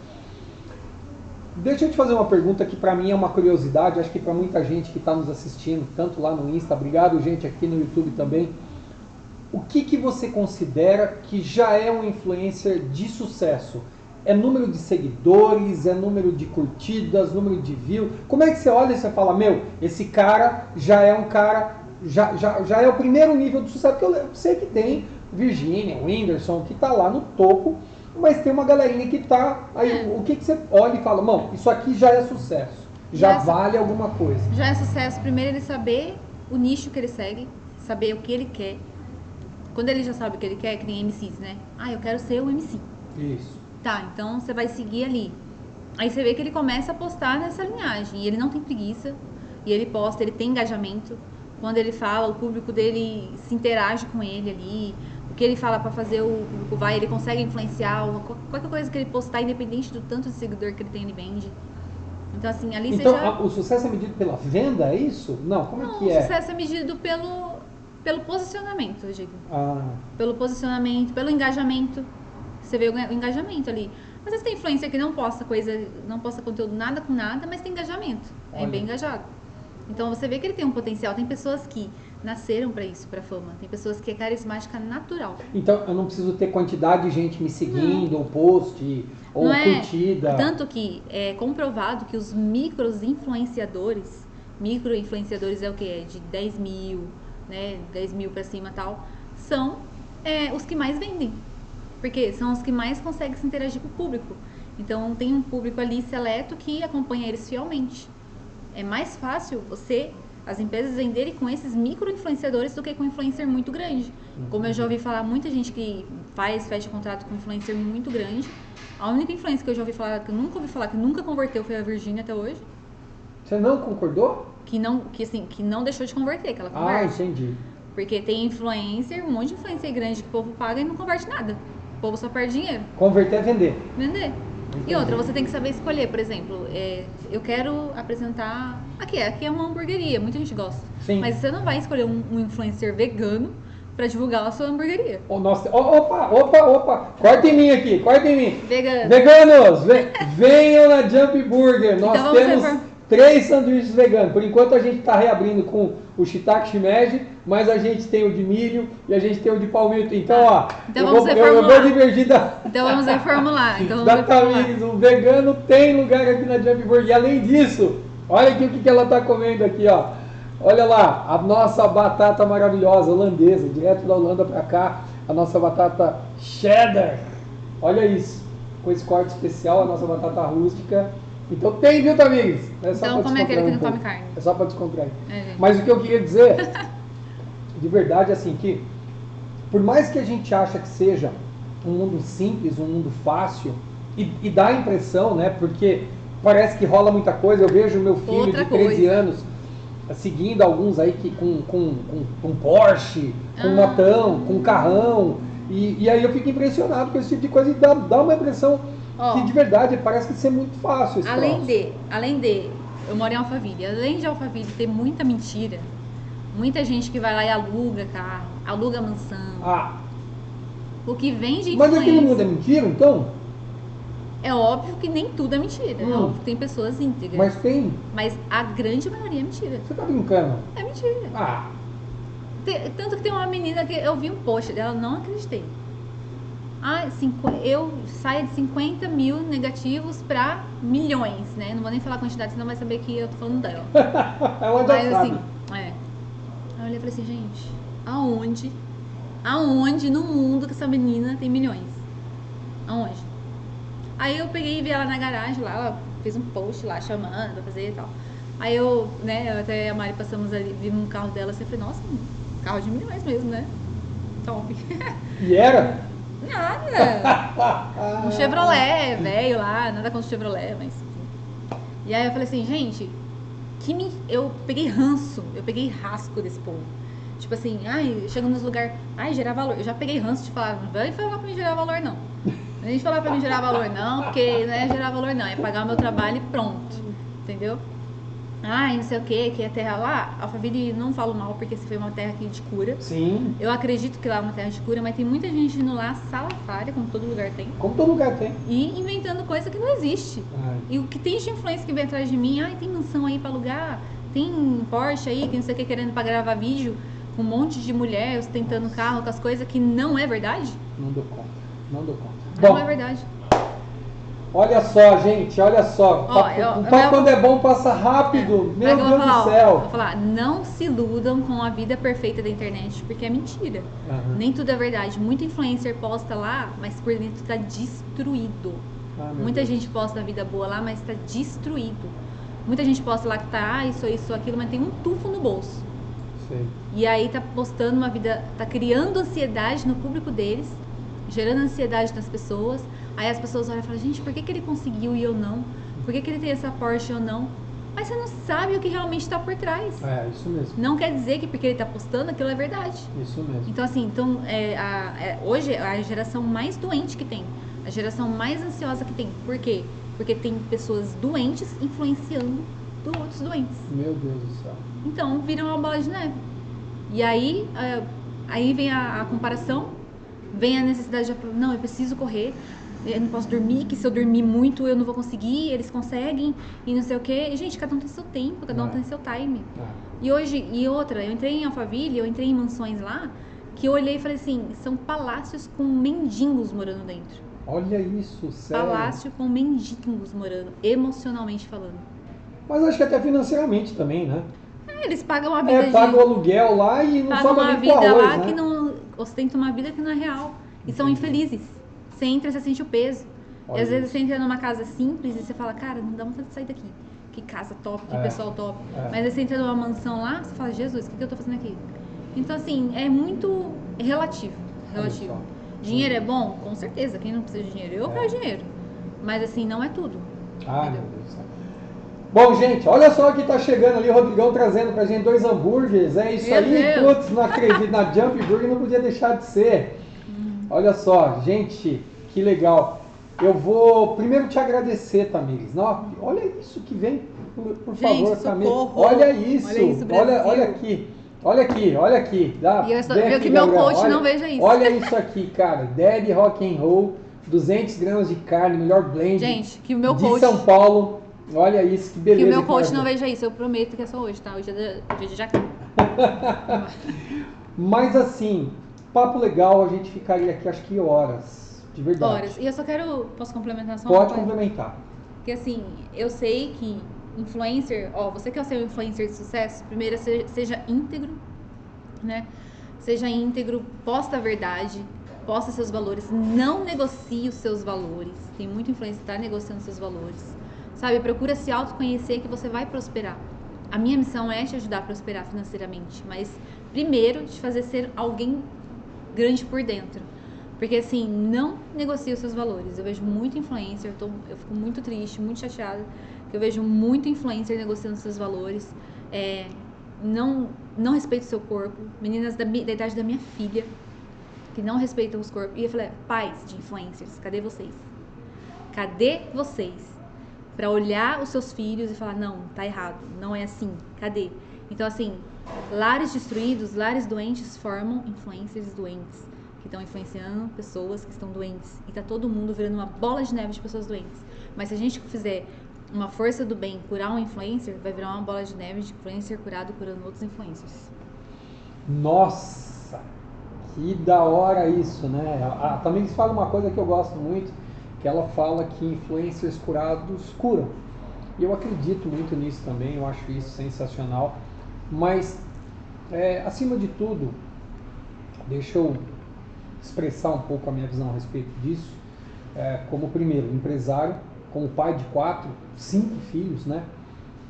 Deixa eu te fazer uma pergunta que para mim é uma curiosidade, acho que para muita gente que está nos assistindo, tanto lá no Insta, obrigado gente aqui no YouTube também. O que você considera que já é um influencer de sucesso? É número de seguidores, é número de curtidas, número de views? Como é que você olha e você fala, meu, esse cara já é um cara, já é o primeiro nível de sucesso? Porque eu sei que tem Virginia, Whindersson, que está lá no topo, mas tem uma galerinha que tá aí, o que você olha e fala, mano, isso aqui já é sucesso, já vale alguma coisa. Já é sucesso, primeiro ele saber o nicho que ele segue, saber o que ele quer. Quando ele já sabe o que ele quer, que nem MCs, né? Ah, eu quero ser um MC. Isso. Tá, então você vai seguir ali. Aí você vê que ele começa a postar nessa linhagem, e ele não tem preguiça, e ele posta, ele tem engajamento. Quando ele fala, o público dele se interage com ele ali. O que ele fala pra fazer, o público vai, ele consegue influenciar. Qualquer coisa que ele postar, independente do tanto de seguidor que ele tem, ele vende. Então, assim, ali então, você já... o sucesso é medido pela venda, é isso? Não, como é que é? O sucesso é medido pelo posicionamento, eu digo. Ah. Pelo posicionamento, pelo engajamento. Você vê o engajamento ali. Às vezes tem influencer que não posta conteúdo nada com nada, mas tem engajamento. Olha. É bem engajado. Então você vê que ele tem um potencial. Tem pessoas que nasceram pra isso, pra fama. Tem pessoas que é carismática natural. Então eu não preciso ter quantidade de gente me seguindo, ou post, ou Não curtida. Tanto que é comprovado que os microinfluenciadores é o que? É de 10 mil, né? 10 mil pra cima e tal. São os que mais vendem. Porque são os que mais conseguem se interagir com o público. Então tem um público ali seleto que acompanha eles fielmente. É mais fácil as empresas venderem com esses micro-influenciadores do que com um influencer muito grande. Como eu já ouvi falar, muita gente que fecha contrato com um influencer muito grande. A única influencer que eu já ouvi falar, que eu nunca ouvi falar, que nunca converteu, foi a Virginia até hoje. Você não concordou? Que não deixou de converter, que ela converte. Ah, entendi. Porque tem influencer, um monte de influencer grande que o povo paga e não converte nada. O povo só perde dinheiro. Converter é vender. Vender. E outra, você tem que saber escolher, por exemplo, eu quero apresentar... Aqui é uma hamburgueria, muita gente gosta. Sim. Mas você não vai escolher um influencer vegano pra divulgar a sua hamburgueria. Opa, corta em mim aqui, corta em mim. Vegano. Veganos, venham na Jump Burger. Nós Então temos 3 sanduíches veganos. Por enquanto a gente está reabrindo com o shiitake shimeji, mas a gente tem o de milho e a gente tem o de palmito. Então, ó, então eu vou divergir da... Então vamos reformular. da Tamires, o vegano tem lugar aqui na Jump Burger. E além disso, olha aqui o que ela está comendo aqui, ó. Olha lá, a nossa batata maravilhosa, holandesa, direto da Holanda para cá, a nossa batata cheddar. Olha isso, com esse corte especial, a nossa batata rústica. Então tem, viu, Tamires? Então como é aquele que não come carne? É só para descontrair. Mas o que eu queria dizer, de verdade, assim, que por mais que a gente ache que seja um mundo simples, um mundo fácil, e dá a impressão, né, porque parece que rola muita coisa, eu vejo meu filho de 13 anos seguindo alguns aí que com Porsche, com motão, com carrão, e aí eu fico impressionado com esse tipo de coisa e dá uma impressão que de verdade parece que ser muito fácil esse além de, eu moro em Alphaville, além de Alphaville ter muita mentira, muita gente que vai lá e aluga carro, aluga mansão, o que vem de influência... Mas aquele mundo é mentira, então? É óbvio que nem tudo é mentira. É óbvio que tem pessoas íntegras. Mas tem. Mas a grande maioria é mentira. Você tá brincando? É mentira. Tanto que tem uma menina que eu vi um post dela, não acreditei. Eu saio de 50 mil negativos pra milhões, né? Não vou nem falar a quantidade, senão vai saber que eu tô falando dela. Ela já sabe. Assim, Aí eu olhei e falei assim, gente, aonde no mundo que essa menina tem milhões? Aonde? Aí eu peguei e vi ela na garagem lá, ela fez um post lá chamando pra fazer e tal. Aí eu até a Mari passamos ali, vimos um carro dela, assim, eu falei, nossa, carro de milhões mesmo, né? Top. E era? Nada. Um Chevrolet, velho lá, nada contra o Chevrolet, mas... E aí eu falei assim, gente, eu peguei ranço, eu peguei rasco desse povo. Tipo assim, chego nos lugares, gerar valor. Eu já peguei ranço de falar, não vai falar pra mim gerar valor, não. vem falar pra mim gerar valor não, porque não é gerar valor não, é pagar o meu trabalho e pronto, entendeu? Não sei o que é terra lá. Alphaville, não falo mal, porque se foi uma terra aqui de cura. Sim. Eu acredito que lá é uma terra de cura, mas tem muita gente indo lá salafrária, como todo lugar tem. Como todo lugar tem. E inventando coisa que não existe. E o que tem de influência que vem atrás de mim, tem mansão aí pra alugar, tem Porsche aí, tem não sei o que, querendo pra gravar vídeo, com um monte de mulher ostentando carro com as coisas que não é verdade. Não dou conta. Não é verdade. Olha só, gente, olha só. O papo quando é bom passa rápido. Meu Deus do céu. Vou falar, não se iludam com a vida perfeita da internet, porque é mentira. Nem tudo é verdade. Muito influencer posta lá, mas por dentro tá destruído. Muita gente posta a vida boa lá, mas tá destruído. Muita gente posta lá que tá isso, aquilo, mas tem um tufo no bolso. Sei. E aí tá postando uma vida, tá criando ansiedade no público deles, gerando ansiedade nas pessoas. Aí as pessoas olham e falam, gente, por que ele conseguiu e eu não? Por que ele tem essa Porsche e eu não? Mas você não sabe o que realmente está por trás. Isso mesmo. Não quer dizer que porque ele está postando, aquilo é verdade. Isso mesmo. Então, assim, hoje é a geração mais doente que tem. A geração mais ansiosa que tem. Por quê? Porque tem pessoas doentes influenciando outros doentes. Meu Deus do céu. Então, vira uma bola de neve. E aí vem a comparação, vem a necessidade de... Não, eu preciso correr. Eu não posso dormir, que se eu dormir muito eu não vou conseguir, eles conseguem, e não sei o quê. E, gente, cada um tem seu tempo, cada um tem seu time. E outra, eu entrei em Alphaville, eu entrei em mansões lá, que eu olhei e falei assim, são palácios com mendigos morando dentro. Olha isso, sério. Palácio com mendigos morando, emocionalmente falando. Mas acho que até financeiramente também, né? Eles pagam uma vida pagam o aluguel lá e não sobra nem pro arroz, uma vida lá né? que não ostenta uma vida que não é real. E são infelizes. Você entra, você sente o peso. E às vezes você entra numa casa simples e você fala, cara, não dá vontade de sair daqui. Que casa top, que pessoal top. Mas aí você entra numa mansão lá, você fala, Jesus, o que eu tô fazendo aqui? Então, assim, é muito relativo. Dinheiro é bom? Com certeza. Quem não precisa de dinheiro? Eu quero dinheiro. Mas, assim, não é tudo. Meu Deus do céu. Bom, gente, olha só que tá chegando ali o Rodrigão trazendo pra gente 2 hambúrgueres. É isso aí, putz, não acredito. Na Jump Burger não podia deixar de ser. Olha só, gente, que legal. Eu vou primeiro te agradecer, Tamires. Não, olha isso que vem, por favor, Tamires. Olha isso, olha aqui. Olha aqui. E eu espero que meu coach não veja isso. Olha isso aqui, cara. Daddy Rock and Roll, 200 gramas de carne, melhor blend. Gente, que o meu de coach... São Paulo. Olha isso, que beleza. Que o meu coach não veja isso. Eu prometo que é só hoje, tá? Hoje é dia de Jacan. Mas assim... Papo legal, a gente ficaria aqui acho que horas, de verdade. Horas. E eu só posso complementar só Pode complementar. Porque assim, eu sei que influencer, você quer ser um influencer de sucesso, primeiro seja íntegro, né? Seja íntegro, posta a verdade, posta seus valores, não negocie os seus valores. Tem muito influencer que tá negociando seus valores. Sabe, procura se autoconhecer que você vai prosperar. A minha missão é te ajudar a prosperar financeiramente, mas primeiro te fazer ser alguém grande por dentro. Porque assim, não negocie os seus valores. Eu vejo muito influencer, eu fico muito triste, muito chateada, que eu vejo muito influencer negociando seus valores. Não respeita o seu corpo. Meninas da idade da minha filha, que não respeitam os corpos. E eu falei, pais de influencers, cadê vocês? Cadê vocês? Pra olhar os seus filhos e falar, não, tá errado, não é assim, cadê? Então assim, lares destruídos, lares doentes formam influencers doentes, que estão influenciando pessoas que estão doentes. E tá todo mundo virando uma bola de neve de pessoas doentes. Mas se a gente fizer uma força do bem, curar um influencer, vai virar uma bola de neve de influencer curado, curando outros influencers. Nossa, que da hora isso, né? A Tamires fala uma coisa que eu gosto muito, que ela fala que influencers curados curam. E eu acredito muito nisso também, eu acho isso sensacional. Mas, acima de tudo, deixa eu expressar um pouco a minha visão a respeito disso. Como primeiro empresário, como pai de 5 filhos, né?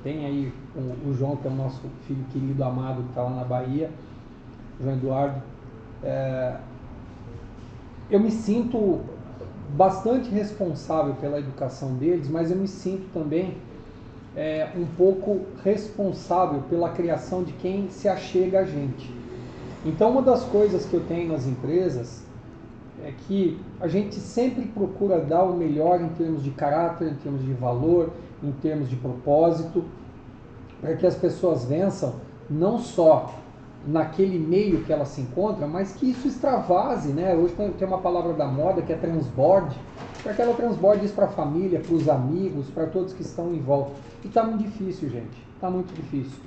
Tem aí o João, que é o nosso filho querido, amado, que está lá na Bahia, João Eduardo. Eu me sinto bastante responsável pela educação deles, mas eu me sinto também um pouco responsável pela criação de quem se achega a gente. Então, uma das coisas que eu tenho nas empresas é que a gente sempre procura dar o melhor em termos de caráter, em termos de valor, em termos de propósito, para que as pessoas vençam não só naquele meio que ela se encontra, mas que isso extravase, né? Hoje tem uma palavra da moda que é transborde, para que ela transborde isso para a família, para os amigos, para todos que estão em volta. E está muito difícil, gente, está muito difícil.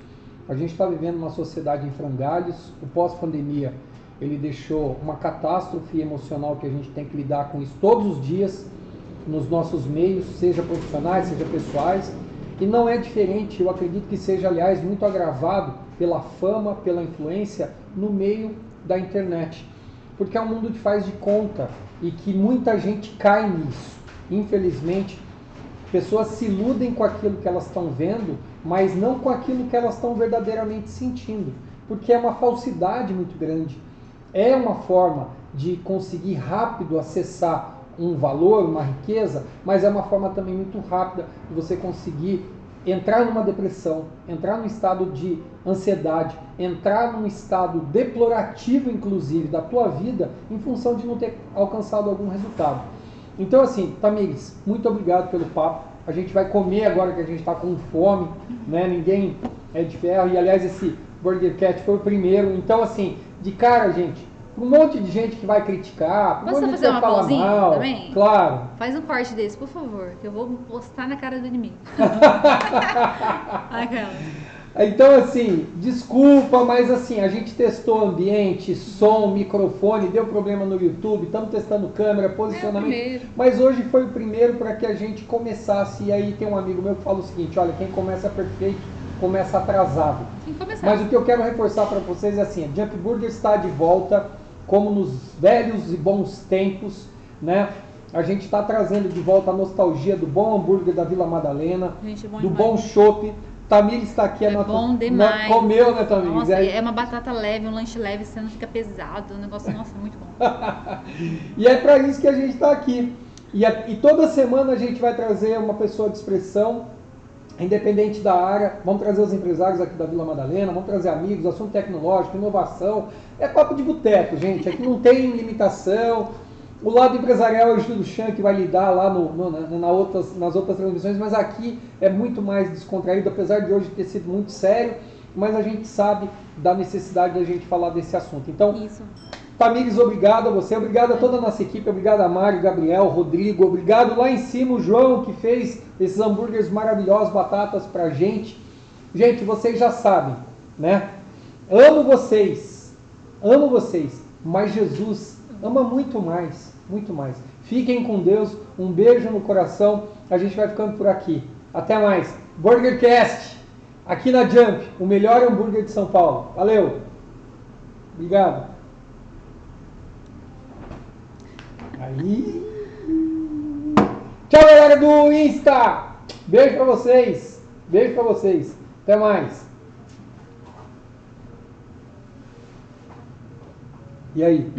A gente está vivendo uma sociedade em frangalhos, o pós-pandemia ele deixou uma catástrofe emocional que a gente tem que lidar com isso todos os dias, nos nossos meios, seja profissionais, seja pessoais, e não é diferente, eu acredito que seja, aliás, muito agravado pela fama, pela influência no meio da internet. Porque é um mundo de faz de conta e que muita gente cai nisso. Infelizmente, pessoas se iludem com aquilo que elas estão vendo, mas não com aquilo que elas estão verdadeiramente sentindo. Porque é uma falsidade muito grande. É uma forma de conseguir rápido acessar um valor, uma riqueza, mas é uma forma também muito rápida de você conseguir entrar numa depressão, entrar num estado de ansiedade, entrar num estado deplorativo, inclusive, da tua vida, em função de não ter alcançado algum resultado. Então, assim, Tamires, muito obrigado pelo papo. A gente vai comer agora que a gente está com fome, né? Ninguém é de ferro. E, aliás, esse Burger Cat foi o primeiro. Então, assim, de cara, gente, um monte de gente que vai criticar, posso fazer uma pausinha mal, também? Claro. Faz um corte desse, por favor, que eu vou postar na cara do inimigo. Aquela. Então, assim, desculpa, mas assim, a gente testou ambiente, som, microfone, deu problema no YouTube, estamos testando câmera, posicionamento, mas hoje foi o primeiro para que a gente começasse. E aí tem um amigo meu que fala o seguinte: olha, quem começa perfeito, começa atrasado. Mas o que eu quero reforçar para vocês é assim, a Jump Burger está de volta, como nos velhos e bons tempos, né? A gente está trazendo de volta a nostalgia do bom hambúrguer da Vila Madalena, gente, do demais. Bom chopp. Tamires está aqui. Bom demais. Comeu, né, Tamires? Nossa, é uma batata leve, um lanche leve, você não fica pesado, o negócio, nossa, muito bom. E é para isso que a gente está aqui. E toda semana a gente vai trazer uma pessoa de expressão, independente da área. Vamos trazer os empresários aqui da Vila Madalena, vamos trazer amigos, assunto tecnológico, inovação. É papo de boteco, gente. Aqui não tem limitação. O lado empresarial é o Júlio Chan que vai lidar lá nas outras transmissões, mas aqui é muito mais descontraído, apesar de hoje ter sido muito sério, mas a gente sabe da necessidade de a gente falar desse assunto. Então, Isso. Tamires, obrigado a você, obrigado a toda a nossa equipe, obrigado a Mário, Gabriel, Rodrigo, obrigado lá em cima o João que fez esses hambúrgueres maravilhosos, batatas pra gente. Gente, vocês já sabem, né? Amo vocês, mas Jesus ama muito mais, muito mais. Fiquem com Deus, um beijo no coração, a gente vai ficando por aqui. Até mais. BurgerCast, aqui na Jump, o melhor hambúrguer de São Paulo. Valeu. Obrigado. Aí. Tchau, galera do Insta. Beijo pra vocês. Beijo pra vocês. Até mais. E aí?